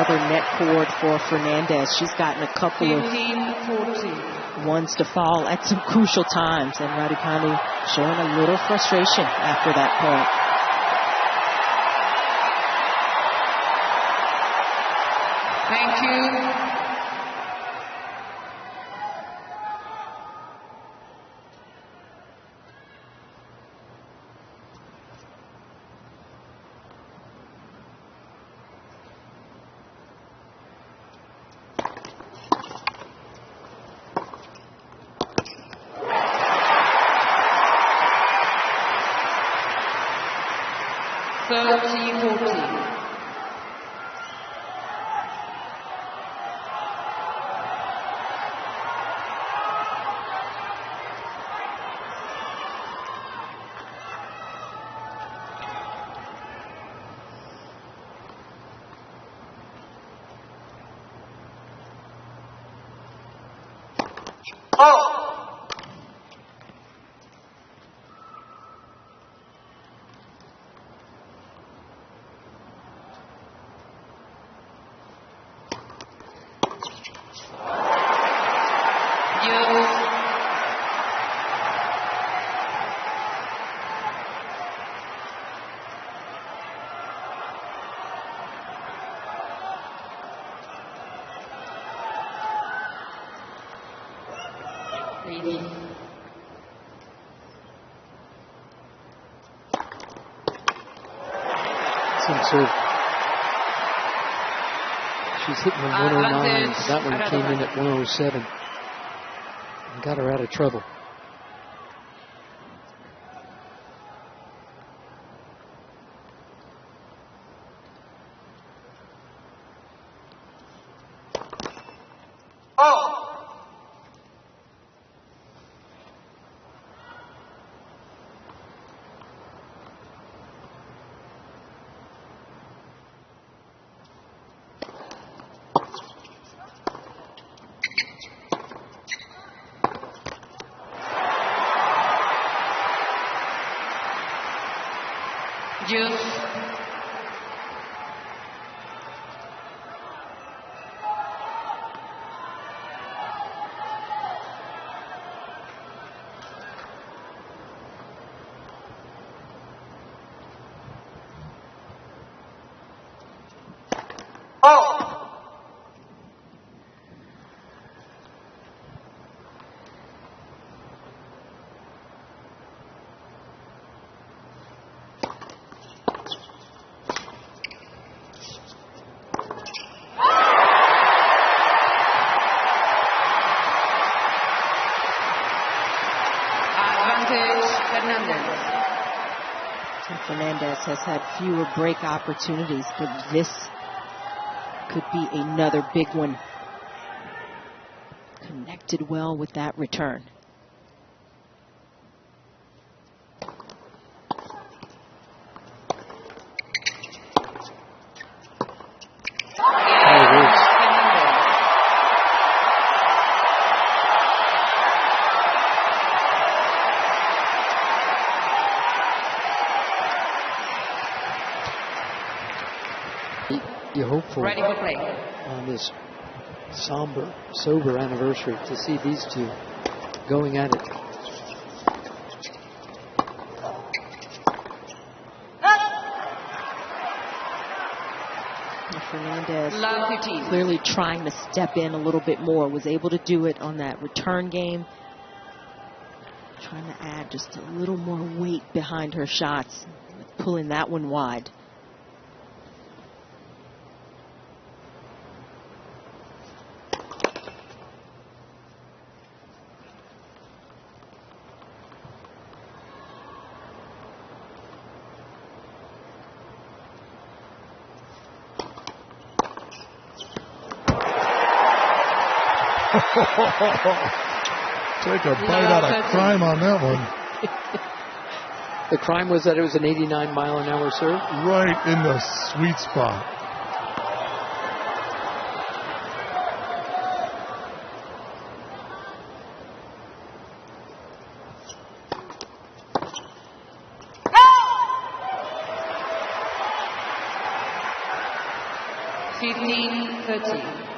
[SPEAKER 3] another net cord for Fernandez. She's gotten a couple of
[SPEAKER 2] 15-14.
[SPEAKER 3] ones to fall at some crucial times, and Raducanu showing a little frustration after that point.
[SPEAKER 2] Thank you.
[SPEAKER 1] Serve. She's hitting the 109. That one came in at 107 and got her out of trouble.
[SPEAKER 3] Fernandez has had fewer break opportunities, but this could be another big one. Connected well with that return.
[SPEAKER 1] You hope for
[SPEAKER 2] ready for play
[SPEAKER 1] on this sober anniversary to see these two going at it.
[SPEAKER 3] Fernandez clearly trying to step in a little bit more, was able to do it on that return game. Trying to add just a little more weight behind her shots, pulling that one wide.
[SPEAKER 4] Take a bite out of crime on that one.
[SPEAKER 1] The crime was that it was an 89-mile-an-hour serve?
[SPEAKER 4] Right in the sweet spot.
[SPEAKER 2] 15-30.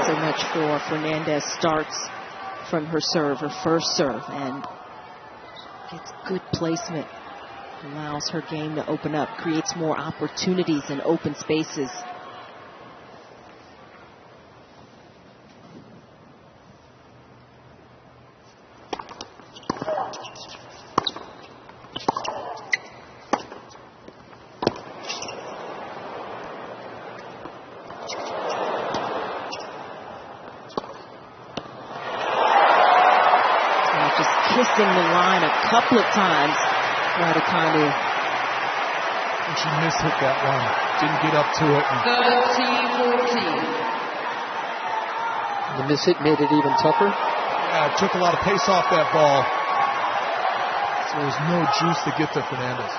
[SPEAKER 3] So much for Fernandez. Starts from her serve, her first serve, and gets good placement. Allows her game to open up, creates more opportunities and open spaces. Kissing the line a couple of times, Raducanu.
[SPEAKER 4] And she mishit that one. Didn't get up to it.
[SPEAKER 2] 30-14.
[SPEAKER 1] The mishit made it even tougher.
[SPEAKER 4] Yeah, it took a lot of pace off that ball. So there's no juice to get to Fernandez.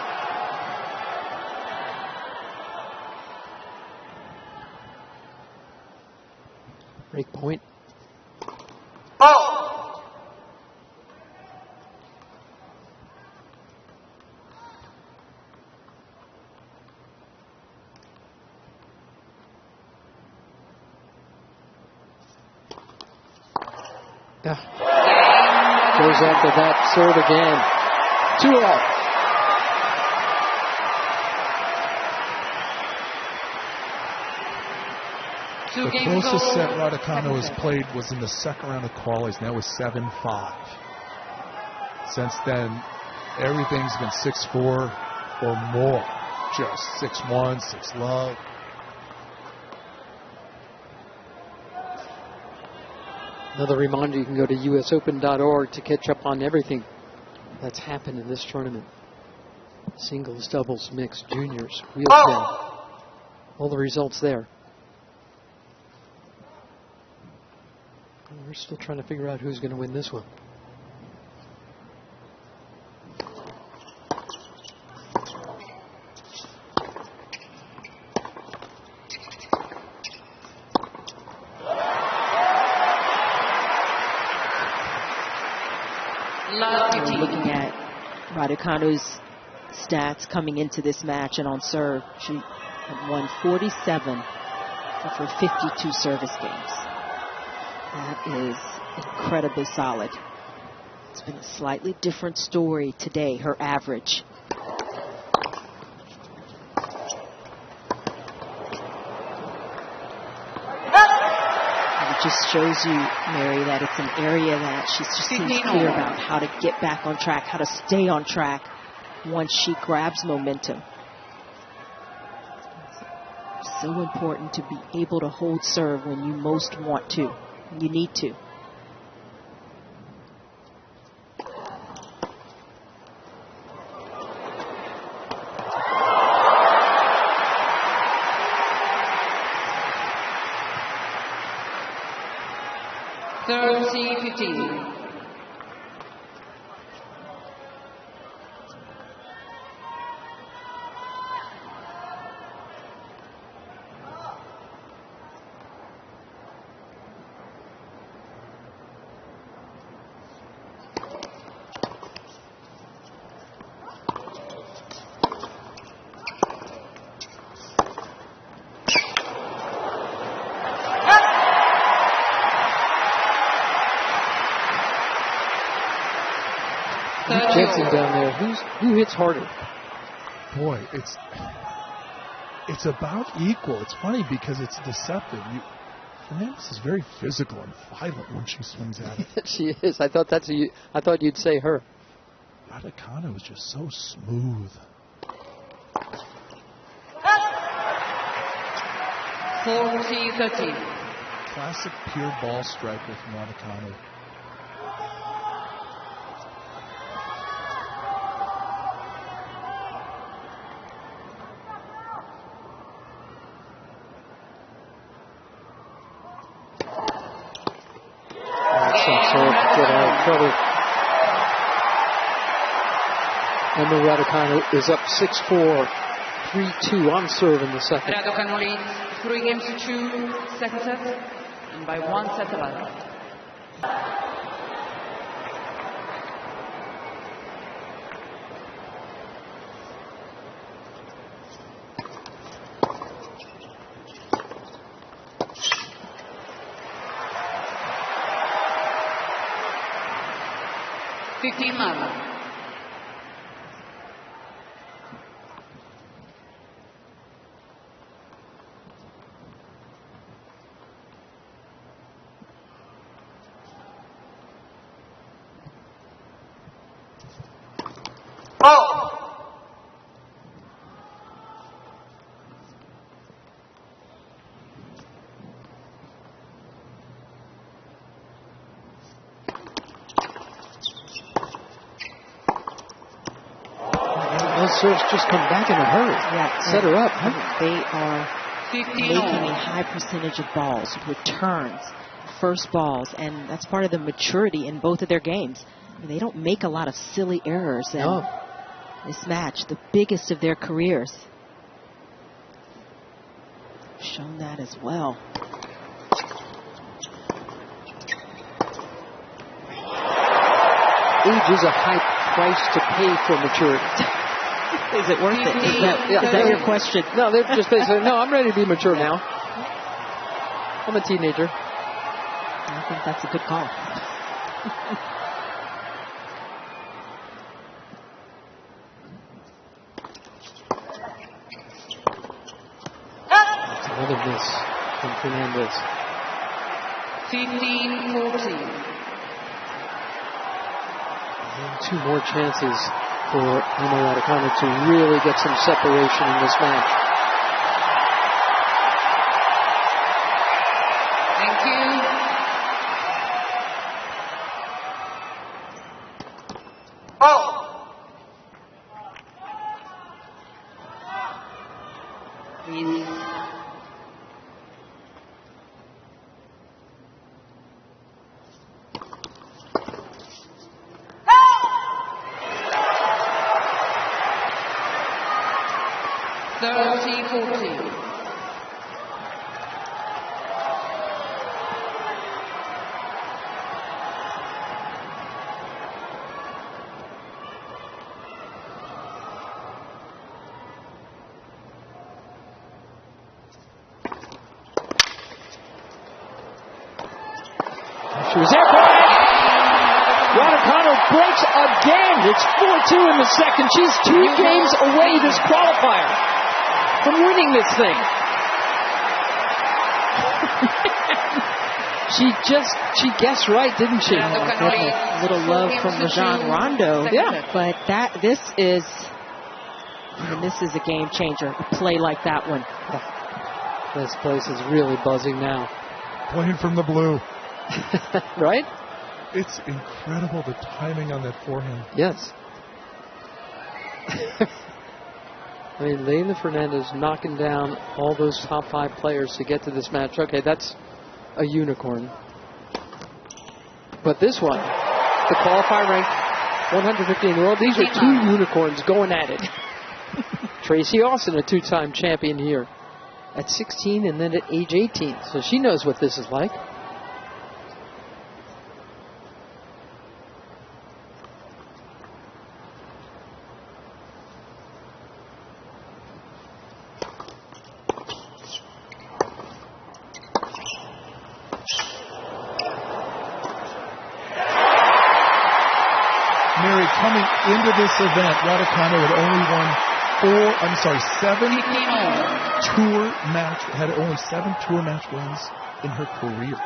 [SPEAKER 1] Break point. Goes after that serve again. 2-all.
[SPEAKER 4] The closest set Raducanu has played was in the second round of qualies, and that was 7-5. Since then, everything's been 6-4 or more. Just 6-1, 6-love.
[SPEAKER 1] Another reminder, you can go to usopen.org to catch up on everything that's happened in this tournament. Singles, doubles, mixed, juniors, wheelchair. All the results there. We're still trying to figure out who's going to win this one.
[SPEAKER 3] Looking at Raducanu's stats coming into this match, and on serve, she had won 47 of her 52 service games. That is incredibly solid. It's been a slightly different story today, her average. It just shows you, Mary, that it's an area that she just seems clear about how to get back on track, how to stay on track once she grabs momentum. It's so important to be able to hold serve when you most want to. You need to.
[SPEAKER 2] (30-15).
[SPEAKER 1] Jensen down there. Who hits harder?
[SPEAKER 4] Boy, it's about equal. It's funny because it's deceptive. Fernandez is very physical and violent when she swings at it.
[SPEAKER 1] She is. I thought I thought you'd say her.
[SPEAKER 4] Raducanu is just so smooth.
[SPEAKER 2] 40-30.
[SPEAKER 4] Classic pure ball striker from Raducanu.
[SPEAKER 1] get out of trouble. Emma Raducanu is up 6-4, 3-2 on serve in the second.
[SPEAKER 2] Raducanu leads 3 games to 2, second set, and by 1 set to love.
[SPEAKER 1] Those serves just come back in a hurry.
[SPEAKER 3] Yeah,
[SPEAKER 1] set her up.
[SPEAKER 3] They are making a high percentage of balls, returns, first balls, and that's part of the maturity in both of their games. They don't make a lot of silly errors. And this match, the biggest of their careers, shown that as well.
[SPEAKER 1] Age is a high price to pay for maturity.
[SPEAKER 3] Is it worth it? Is that your question?
[SPEAKER 1] No, they're just basically, no, I'm ready to be mature now. I'm a teenager.
[SPEAKER 3] I think that's a good call.
[SPEAKER 1] That's another miss from Fernandez.
[SPEAKER 2] 15-14.
[SPEAKER 1] 2 more chances for Emma Raducanu to really get some separation in this match.
[SPEAKER 2] Thank you. Please.
[SPEAKER 1] She was there for it. Raducanu breaks again. It's 4-2 in the second. She's 2 games away this qualifier from winning this thing. She guessed right, didn't she?
[SPEAKER 3] A little love from Rajan Rondo.
[SPEAKER 1] Yeah.
[SPEAKER 3] But this is a game changer. A play like that one.
[SPEAKER 1] This place is really buzzing now.
[SPEAKER 4] Playing from the blue.
[SPEAKER 1] Right?
[SPEAKER 4] It's incredible, the timing on that forehand.
[SPEAKER 1] Yes. I mean, Leylah Fernandez knocking down all those top 5 players to get to this match. Okay, that's a unicorn. But this one, the qualifier ranked 150 in the world, these are 2 unicorns going at it. Tracy Austin, a 2-time champion here at 16 and then at age 18. So she knows what this is like.
[SPEAKER 4] Coming into this event, Raducanu had only won 7 tour match wins in her career.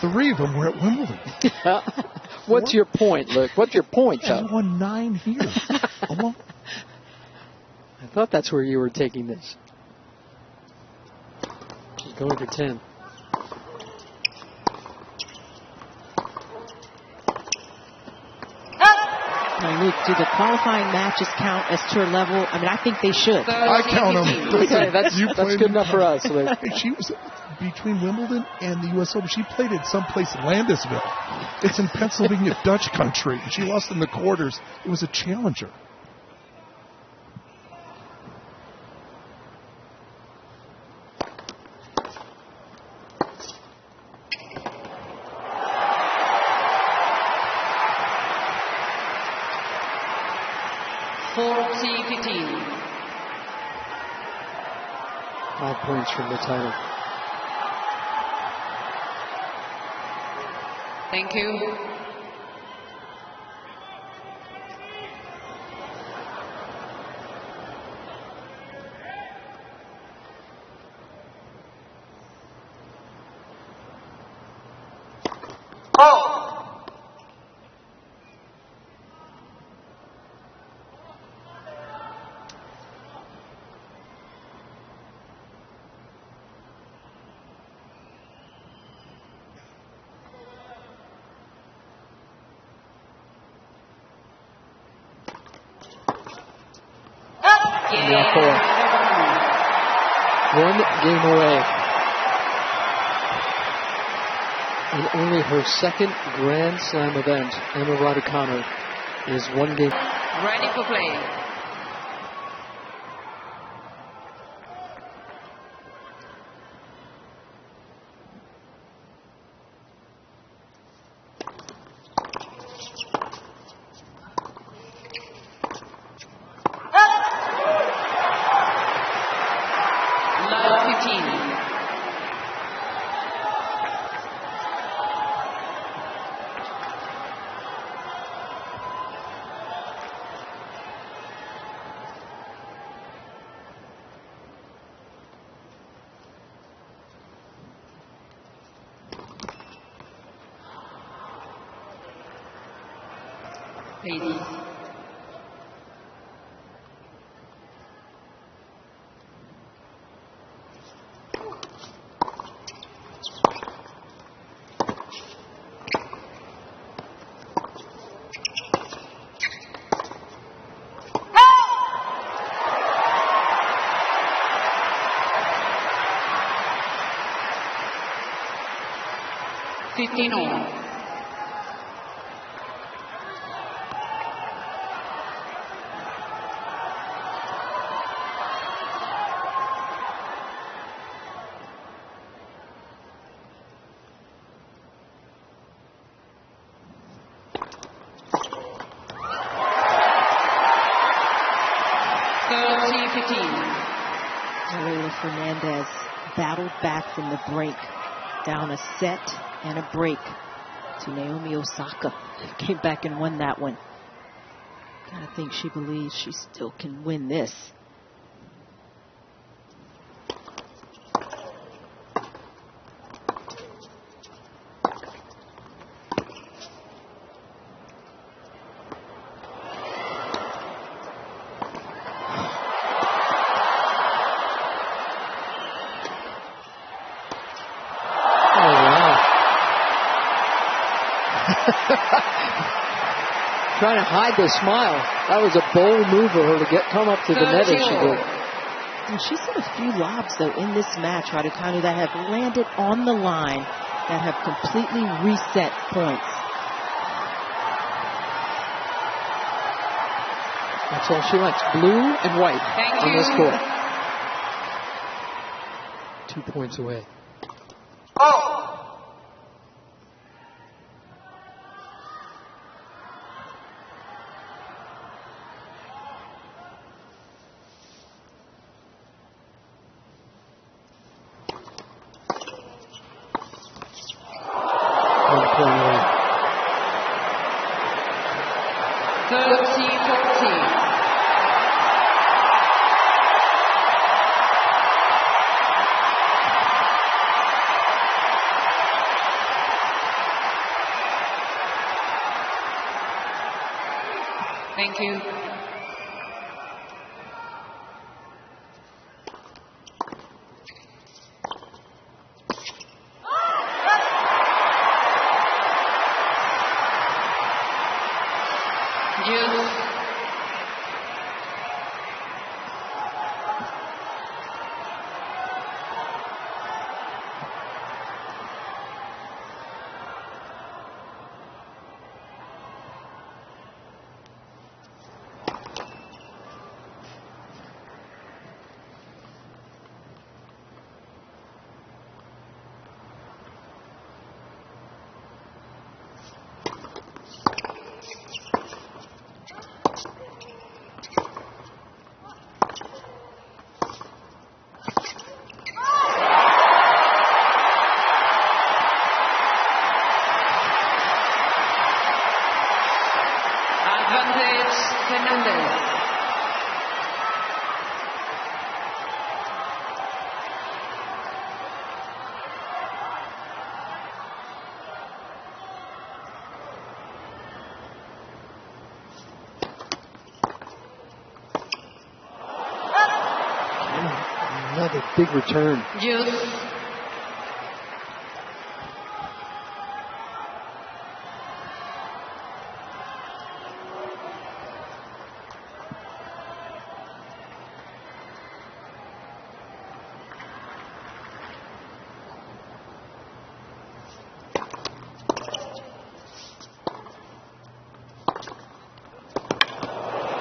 [SPEAKER 4] 3 of them were at Wimbledon.
[SPEAKER 1] What's your point, Luke? What's your point,
[SPEAKER 4] She won 9 here.
[SPEAKER 1] I thought that's where you were taking this. She's going for 10.
[SPEAKER 3] Do the qualifying matches count as tour level? I mean, I think they should.
[SPEAKER 4] I count them.
[SPEAKER 1] Okay, that's good enough for us.
[SPEAKER 4] She was between Wimbledon and the U.S. Open. She played at someplace in Landisville. It's in Pennsylvania, Dutch country. She lost in the quarters. It was a challenger.
[SPEAKER 1] Points from the title.
[SPEAKER 2] Thank you.
[SPEAKER 1] One game away. In only her second Grand Slam event, Emma Raducanu is one game.
[SPEAKER 2] Ready for play. Please. All.
[SPEAKER 3] Leylah Fernandez battled back from the break, down a set and a break to Naomi Osaka, who came back and won that one. I think she believes she still can win this.
[SPEAKER 1] Trying to hide the smile. That was a bold move for her to come up to the net as she did.
[SPEAKER 3] And she's hit a few lobs, though, in this match, Raducanu, that have landed on the line, that have completely reset points.
[SPEAKER 1] That's all she likes, blue and white on this court. 2 points away.
[SPEAKER 2] Thank you. Advantage, Fernandez.
[SPEAKER 1] Another big return.
[SPEAKER 2] Juice.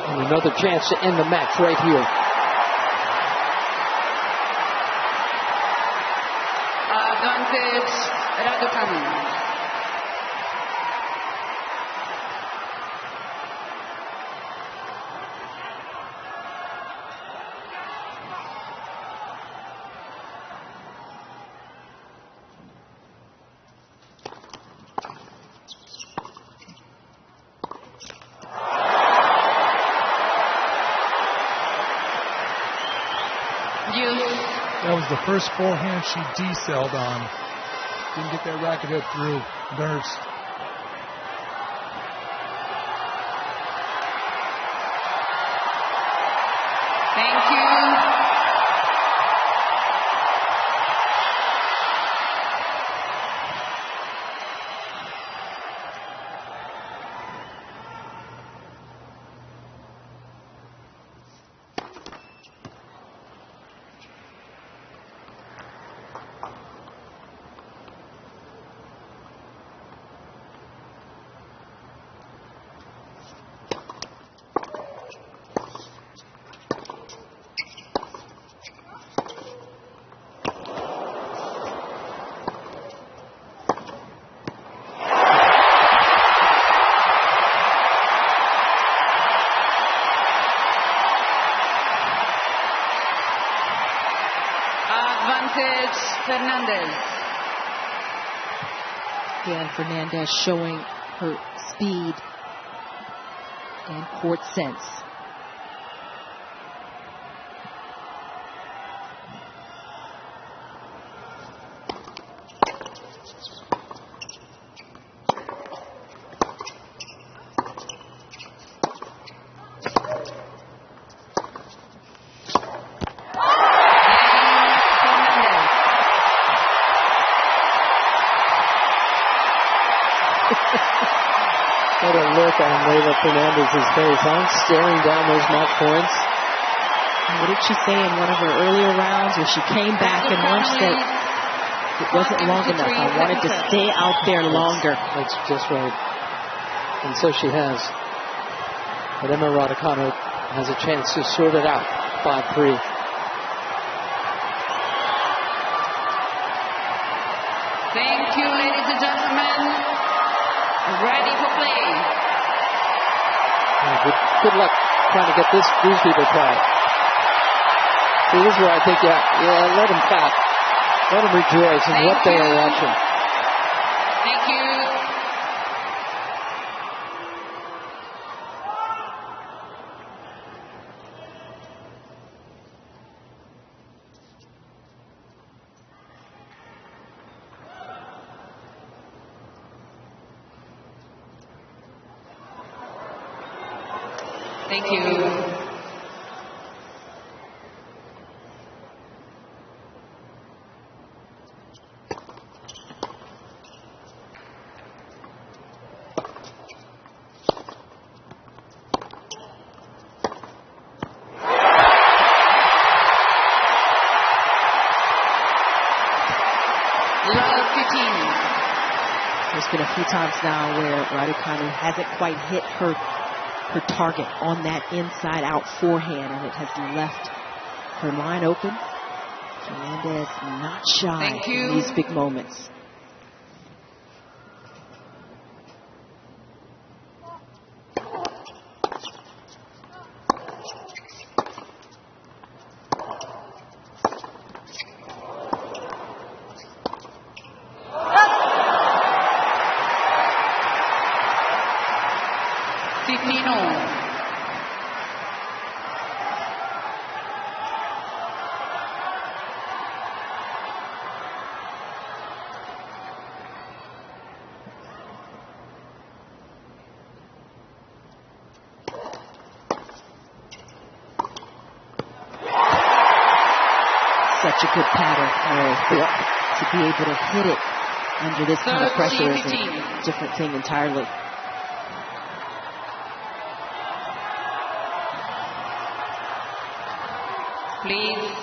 [SPEAKER 1] And another chance to end the match right here.
[SPEAKER 2] Advantage, Raducanu.
[SPEAKER 4] That was the first forehand she decelled on. Didn't get that racket head through. Nerves.
[SPEAKER 2] Thank you. Advantage, Fernandez.
[SPEAKER 3] Again, Fernandez showing her speed and court sense.
[SPEAKER 1] What a look on Leylah Fernandez's face. I'm staring down those match points.
[SPEAKER 3] What did she say in one of her earlier rounds where she came back and once said it wasn't long enough. I wanted to stay out there longer.
[SPEAKER 1] That's just right. And so she has. But Emma Raducanu has a chance to sort it out. 5-3.
[SPEAKER 2] Thank you, ladies and gentlemen. Ready for play.
[SPEAKER 1] Good luck trying to get these people proud. See, this is where I think, let them clap. Let them rejoice in what they are watching.
[SPEAKER 2] Thank you. Thank you.
[SPEAKER 3] There's been a few times now where Raducanu hasn't quite hit her target on that inside out forehand, and it has left her line open. Fernandez not shy in these big moments.
[SPEAKER 2] 15-all.
[SPEAKER 3] Such a good pattern, to be able to hit it under this kind of pressure is a different thing entirely.
[SPEAKER 2] Please.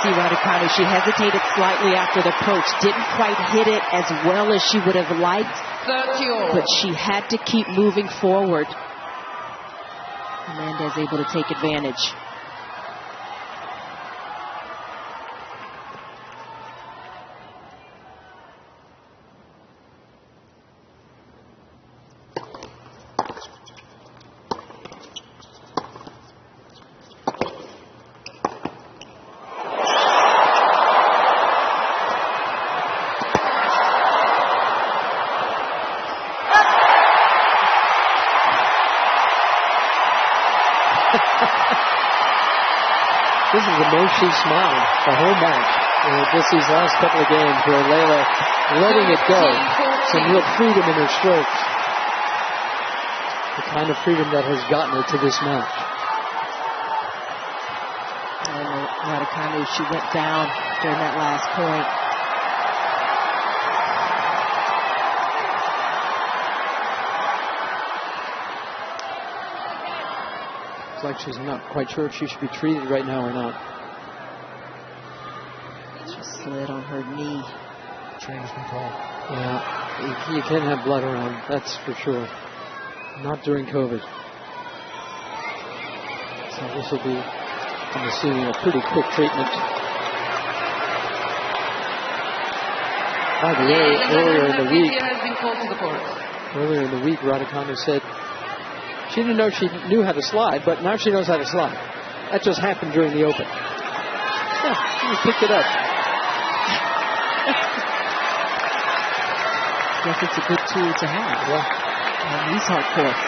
[SPEAKER 3] Raducanu, she hesitated slightly after the approach, didn't quite hit it as well as she would have liked, but she had to keep moving forward. Fernandez able to take advantage.
[SPEAKER 1] This is the most she's smiled the whole match. Just these last couple of games where Leylah letting it go. Some real freedom in her strokes. The kind of freedom that has gotten her to this match.
[SPEAKER 3] And Raducanu, she went down during that last point.
[SPEAKER 1] Like she's not quite sure if she should be treated right now or not.
[SPEAKER 3] She slid on her knee.
[SPEAKER 4] Change control.
[SPEAKER 1] Yeah, you can't have blood around, that's for sure. Not during COVID. So this will be, I'm assuming, a pretty quick treatment. By the way, earlier in the week, Raducanu said she didn't know she knew how to slide, but now she knows how to slide. That just happened during the Open. Yeah, she picked it up.
[SPEAKER 3] Guess it's a good tool to have.
[SPEAKER 1] Yeah.
[SPEAKER 3] On these hard courts.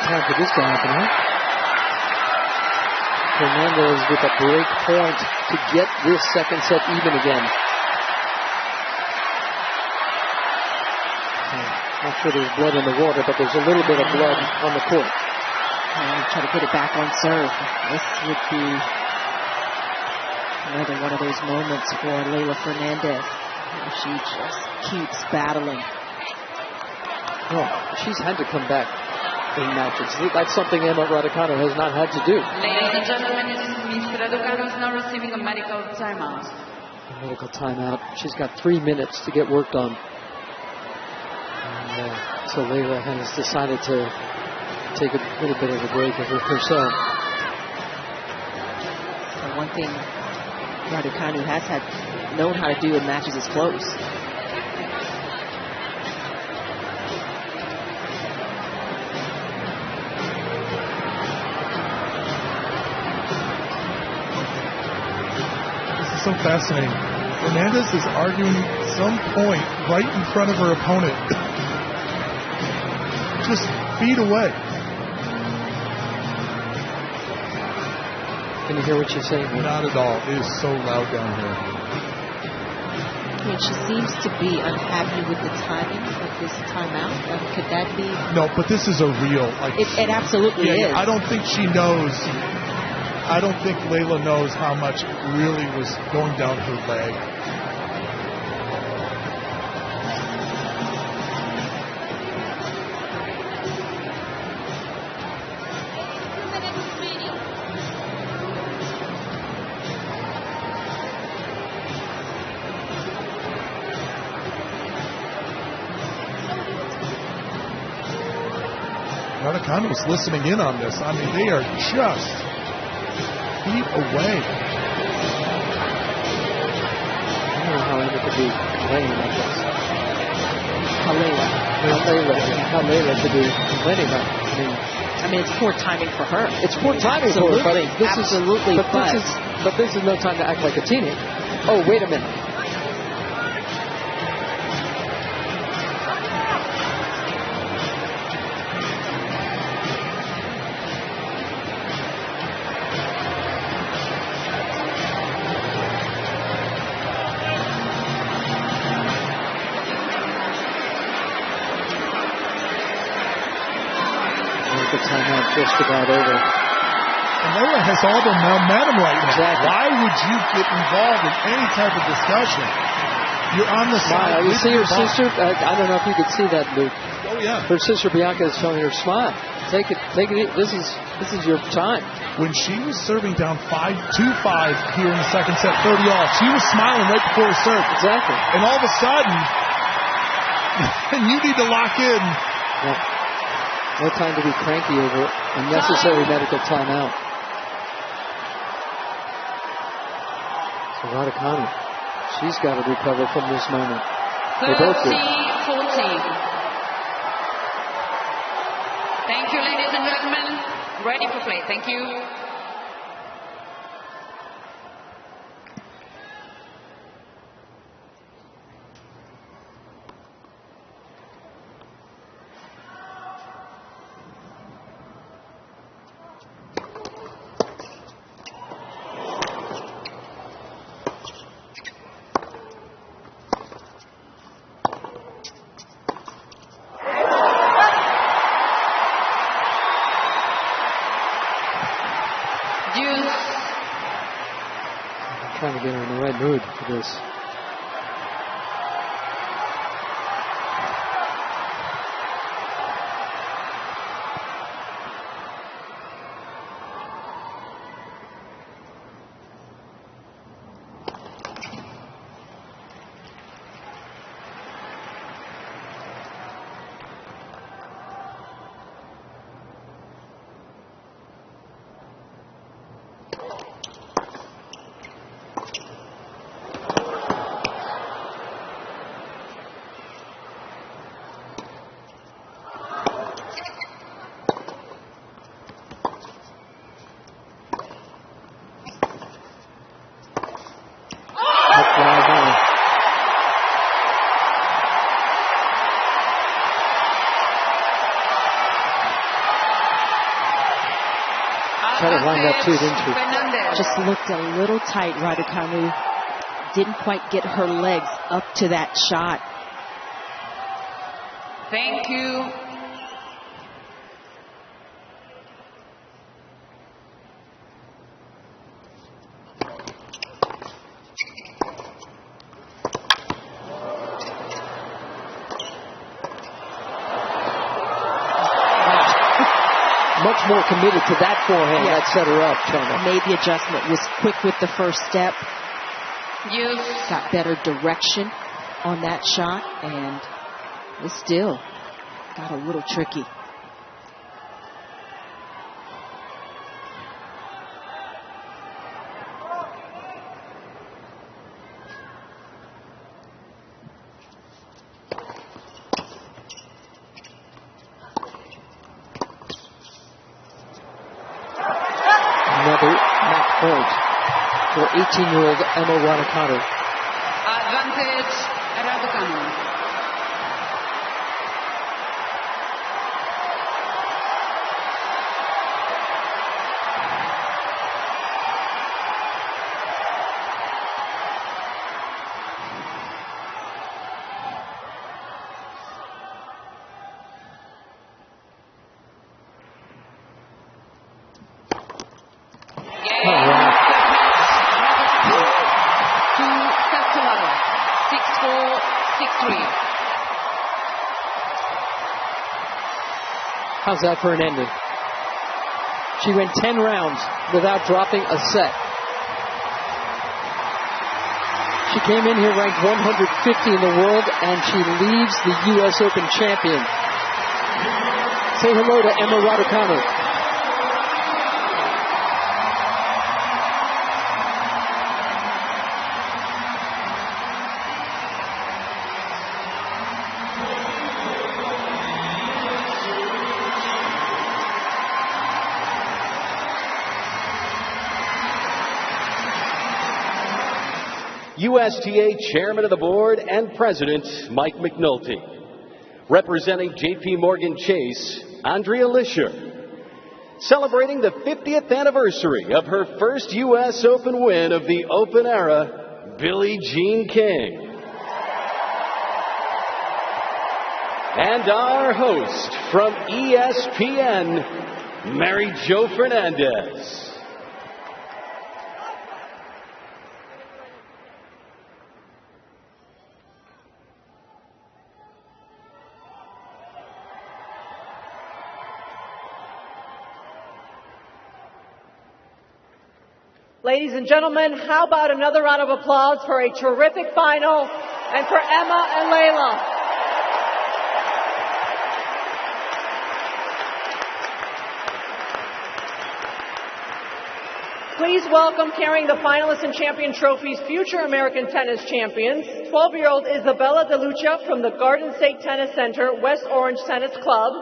[SPEAKER 1] Time for this to happen, huh? Fernandez with a break point to get this second set even again. Not sure there's blood in the water, but there's a little bit of blood on the court.
[SPEAKER 3] Try to put it back on serve. This would be another one of those moments for Leylah Fernandez. She just keeps battling.
[SPEAKER 1] Oh, she's had to come back in matches. That's something Emma Raducanu has not had to do.
[SPEAKER 2] Ladies and gentlemen, Ms. Raducanu is now receiving a medical timeout.
[SPEAKER 1] A medical timeout. She's got 3 minutes to get work done. And, so Leylah has decided to take a little bit of a break of herself.
[SPEAKER 3] So one thing Raducanu has known how to do in matches is close.
[SPEAKER 4] So fascinating. Fernandez is arguing some point right in front of her opponent. Just feet away.
[SPEAKER 1] Can you hear what she's saying?
[SPEAKER 4] Not at all. It is so loud down here.
[SPEAKER 3] I mean, she seems to be unhappy with the timing of this timeout. Could that be?
[SPEAKER 4] No, but this is a real.
[SPEAKER 3] It absolutely is.
[SPEAKER 4] I don't think she knows. I don't think Leylah knows how much really was going down her leg. Raducanu was listening in on this. I mean, they are just feet away.
[SPEAKER 1] I don't know how Emma could be complaining about this. How Leylah could be complaining about it.
[SPEAKER 3] I mean, it's poor timing for her.
[SPEAKER 1] It's poor timing for her, but this is no time to act like a teenager. Oh, wait a minute. The timeout just about over.
[SPEAKER 4] And Leylah has all the momentum right now.
[SPEAKER 1] Exactly.
[SPEAKER 4] Why would you get involved in any type of discussion? You're on the side.
[SPEAKER 1] You see her sister? I don't know if you could see that, Luke.
[SPEAKER 4] Oh yeah.
[SPEAKER 1] Her sister Bianca is showing her smile. Take it. This is your time.
[SPEAKER 4] When she was serving down 2-5 here in the second set, 30 off, she was smiling right before her serve.
[SPEAKER 1] Exactly.
[SPEAKER 4] And all of a sudden, you need to lock in.
[SPEAKER 1] Yeah. No time to be cranky over unnecessary medical timeout. So Raducanu, she's got to recover from this moment. They both do.
[SPEAKER 2] 30-40. Thank you, ladies and gentlemen. Ready for play. Thank you.
[SPEAKER 1] Trying to get her in the right mood for this. Try to wind up too, didn't she?
[SPEAKER 3] Just looked a little tight. Raducanu didn't quite get her legs up to that shot.
[SPEAKER 2] Thank you.
[SPEAKER 1] Much more committed to that forehand.
[SPEAKER 3] Yeah.
[SPEAKER 1] That set her up, China.
[SPEAKER 3] Made the adjustment, was quick with the first step.
[SPEAKER 2] You
[SPEAKER 3] got better direction on that shot, and it still got a little tricky.
[SPEAKER 1] Another match point for 18-year-old Emma Raducanu.
[SPEAKER 2] advantage Raducanu.
[SPEAKER 1] How's that for an ending? She went 10 rounds without dropping a set. She came in here ranked 150 in the world, and she leaves the U.S. Open champion. Say hello to Emma Raducanu.
[SPEAKER 5] USTA Chairman of the Board and President Mike McNulty. Representing J.P. Morgan Chase, Andrea Lisher. Celebrating the 50th anniversary of her first U.S. Open win of the Open era, Billie Jean King. And our host from ESPN, Mary Jo Fernandez.
[SPEAKER 6] Ladies and gentlemen, how about another round of applause for a terrific final and for Emma and Leylah. Please welcome, carrying the finalists and champion trophies, future American tennis champions, 12-year-old Isabella De Lucia from the Garden State Tennis Center, West Orange Tennis Club,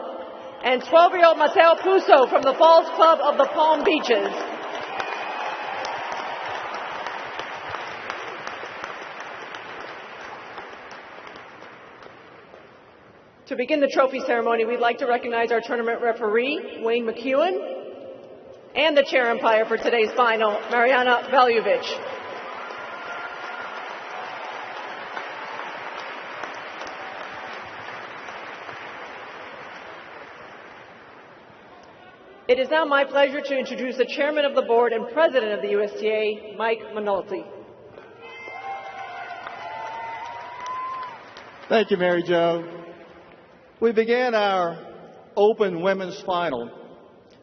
[SPEAKER 6] and 12-year-old Matteo Puso from the Falls Club of the Palm Beaches. To begin the trophy ceremony, we'd like to recognize our tournament referee, Wayne McEwen, and the chair umpire for today's final, Mariana Valjevich. It is now my pleasure to introduce the chairman of the board and president of the USTA, Mike McNulty.
[SPEAKER 7] Thank you, Mary Jo. We began our Open Women's Final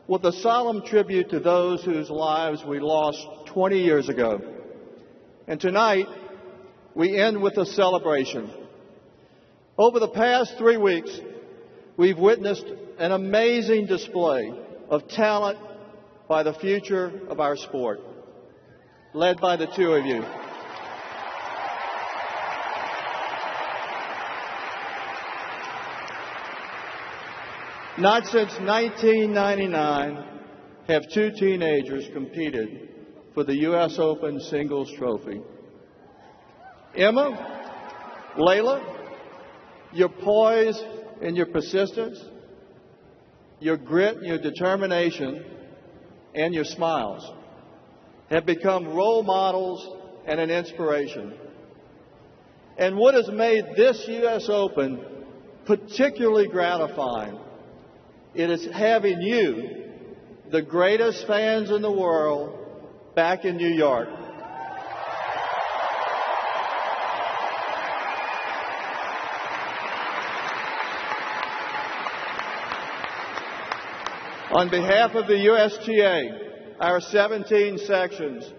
[SPEAKER 7] with a solemn tribute to those whose lives we lost 20 years ago. And tonight, we end with a celebration. Over the past 3 weeks, we've witnessed an amazing display of talent by the future of our sport, led by the two of you. Not since 1999 have two teenagers competed for the U.S. Open singles trophy. Emma, Leylah, your poise and your persistence, your grit and your determination, and your smiles have become role models and an inspiration. And what has made this U.S. Open particularly gratifying, it is having you, the greatest fans in the world, back in New York. On behalf of the USTA, our 17 sections,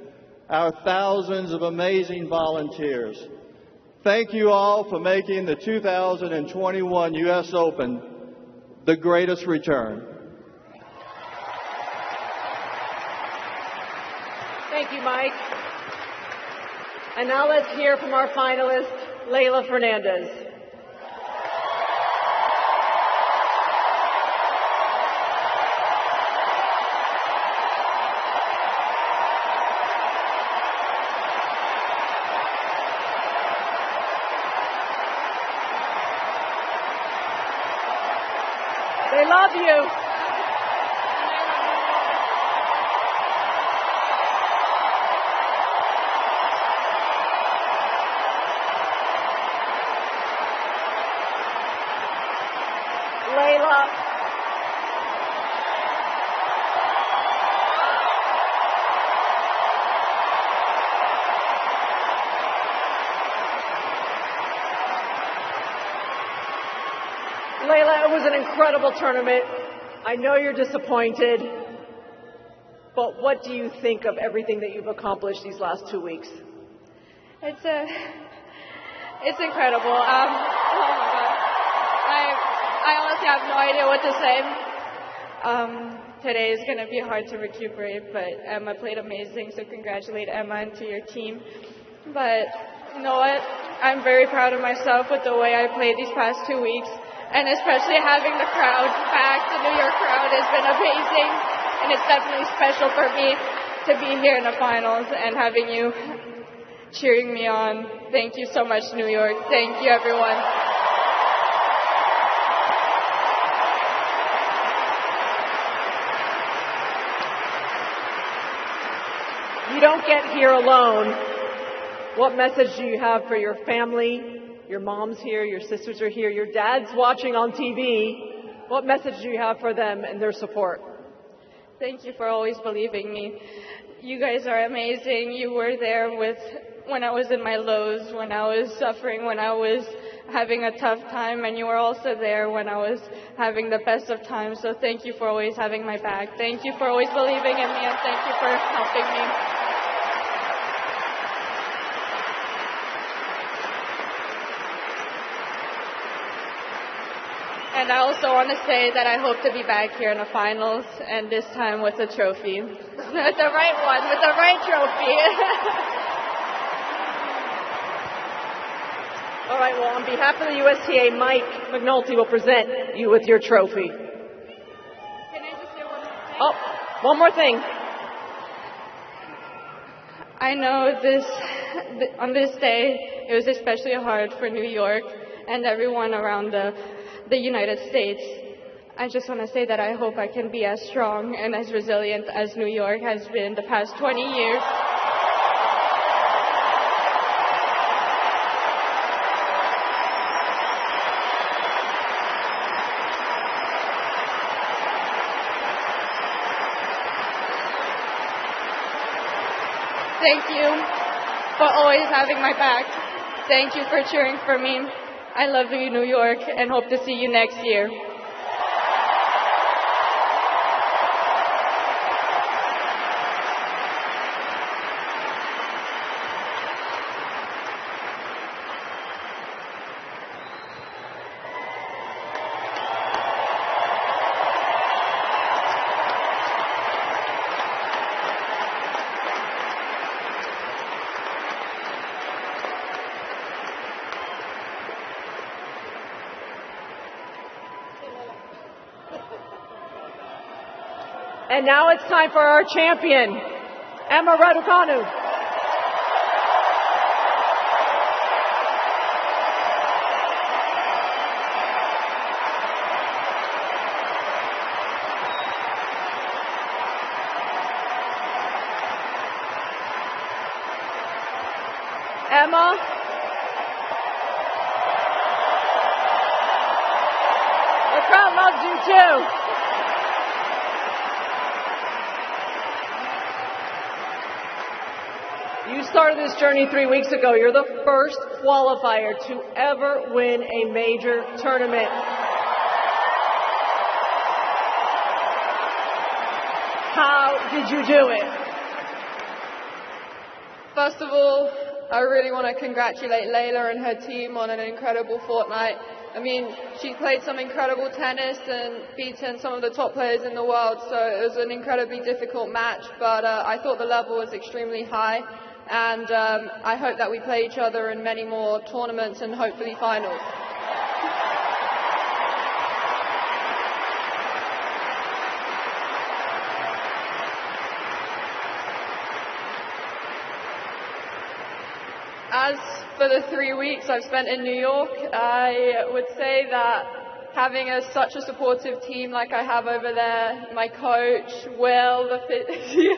[SPEAKER 7] our thousands of amazing volunteers, thank you all for making the 2021 U.S. Open the greatest return.
[SPEAKER 6] Thank you, Mike. And now let's hear from our finalist, Leylah Fernandez. They love you. Leylah. Leylah, it was an incredible tournament. I know you're disappointed, but what do you think of everything that you've accomplished these last 2 weeks?
[SPEAKER 8] It's incredible. Oh my God. I honestly You have no idea what to say. Today is going to be hard to recuperate, but Emma played amazing, so congratulate Emma and to your team. But you know what? I'm very proud of myself with the way I played these past 2 weeks, and especially having the crowd back. The New York crowd has been amazing, and it's definitely special for me to be here in the finals and having you cheering me on. Thank you so much, New York. Thank you, everyone.
[SPEAKER 6] You don't get here alone. What message do you have for your family? Your mom's here, your sisters are here, your dad's watching on TV. What message do you have for them and their support?
[SPEAKER 8] Thank you for always believing me. You guys are amazing. You were there when I was in my lows, when I was suffering, when I was having a tough time, and you were also there when I was having the best of times. So thank you for always having my back. Thank you for always believing in me, and thank you for helping me. And I also want to say that I hope to be back here in the finals, and this time with a trophy. With the right one, with the right trophy.
[SPEAKER 6] All right, well, on behalf of the USTA, Mike McNulty will present you with your trophy.
[SPEAKER 8] Can I just say one more thing?
[SPEAKER 6] Oh, one more thing.
[SPEAKER 8] I know on this day, it was especially hard for New York and everyone around the United States. I just want to say that I hope I can be as strong and as resilient as New York has been the past 20 years. Thank you for always having my back. Thank you for cheering for me. I love you, New York, and hope to see you next year.
[SPEAKER 6] And now it's time for our champion, Emma Raducanu. Emma. The crowd loves you too. You started this journey 3 weeks ago. You're the first qualifier to ever win a major tournament. How did you do it?
[SPEAKER 8] First of all, I really want to congratulate Leylah and her team on an incredible fortnight. I mean, she played some incredible tennis and beaten some of the top players in the world, so it was an incredibly difficult match, but I thought the level was extremely high, and I hope that we play each other in many more tournaments and hopefully finals. As for the 3 weeks I've spent in New York, I would say that having such a supportive team like I have over there, my coach, Will, the physio,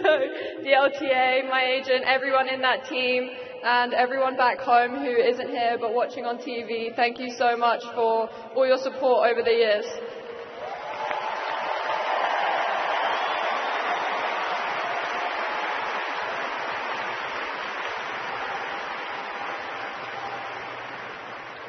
[SPEAKER 8] the LTA, my agent, everyone in that team, and everyone back home who isn't here but watching on TV, thank you so much for all your support over the years.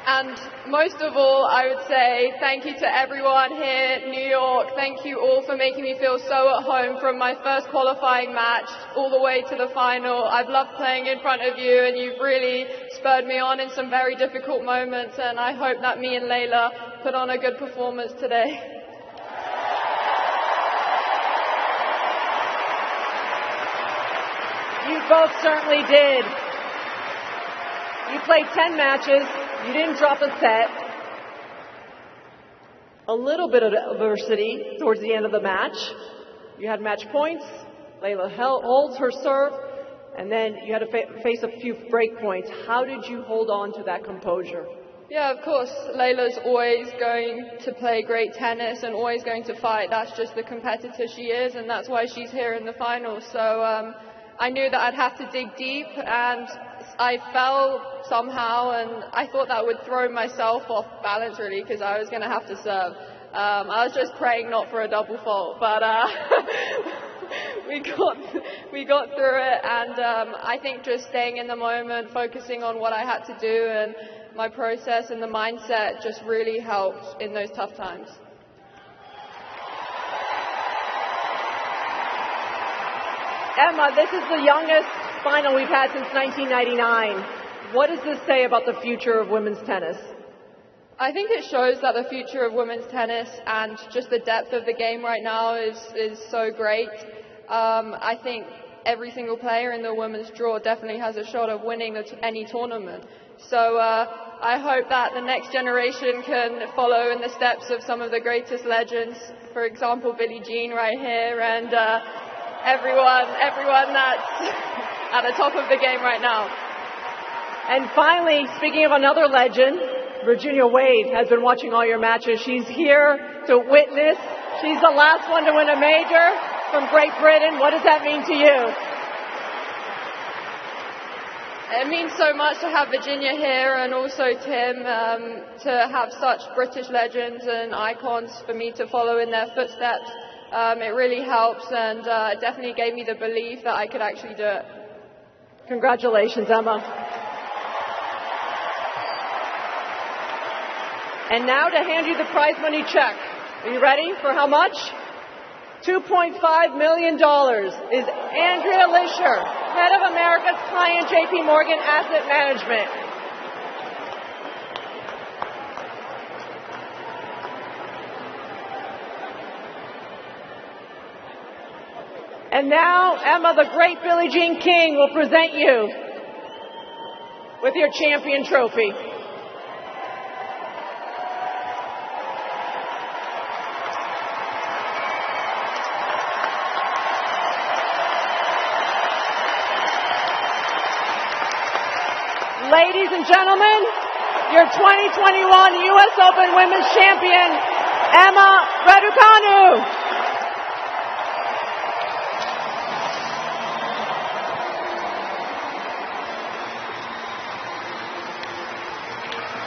[SPEAKER 8] And most of all, I would say thank you to everyone here in New York. Thank you all for making me feel so at home from my first qualifying match all the way to the final. I've loved playing in front of you, and you've really spurred me on in some very difficult moments, and I hope that me and Leylah put on a good performance today.
[SPEAKER 6] You both certainly did. You played 10 matches. You didn't drop a set. A little bit of adversity towards the end of the match. You had match points. Leylah holds her serve. And then you had to face a few break points. How did you hold on to that composure?
[SPEAKER 8] Yeah, of course. Leylah's always going to play great tennis and always going to fight. That's just the competitor she is, and that's why she's here in the finals. So I knew that I'd have to dig deep, and I fell somehow, and I thought that would throw myself off balance, really, because I was going to have to serve. I was just praying not for a double fault, but we got through it, and I think just staying in the moment, focusing on what I had to do, and my process and the mindset just really helped in those tough times.
[SPEAKER 6] Emma, this is the youngest final we've had since 1999. What does this say about the future of women's tennis?
[SPEAKER 8] I think it shows that the future of women's tennis and just the depth of the game right now is so great. I think every single player in the women's draw definitely has a shot of winning any tournament. So I hope that the next generation can follow in the steps of some of the greatest legends. For example, Billie Jean right here, and everyone that's at the top of the game right now.
[SPEAKER 6] And finally, speaking of another legend, Virginia Wade has been watching all your matches. She's here to witness. She's the last one to win a major from Great Britain. What does that mean to you?
[SPEAKER 8] It means so much to have Virginia here, and also Tim, to have such British legends and icons for me to follow in their footsteps. It really helps, and it definitely gave me the belief that I could actually do it.
[SPEAKER 6] Congratulations, Emma. And now to hand you the prize money check. Are you ready for how much? $2.5 million is Andrea Lisher, head of America's client, JP Morgan Asset Management. And now, Emma, the great Billie Jean King will present you with your champion trophy. Ladies and gentlemen, your 2021 U.S. Open Women's Champion, Emma Raducanu.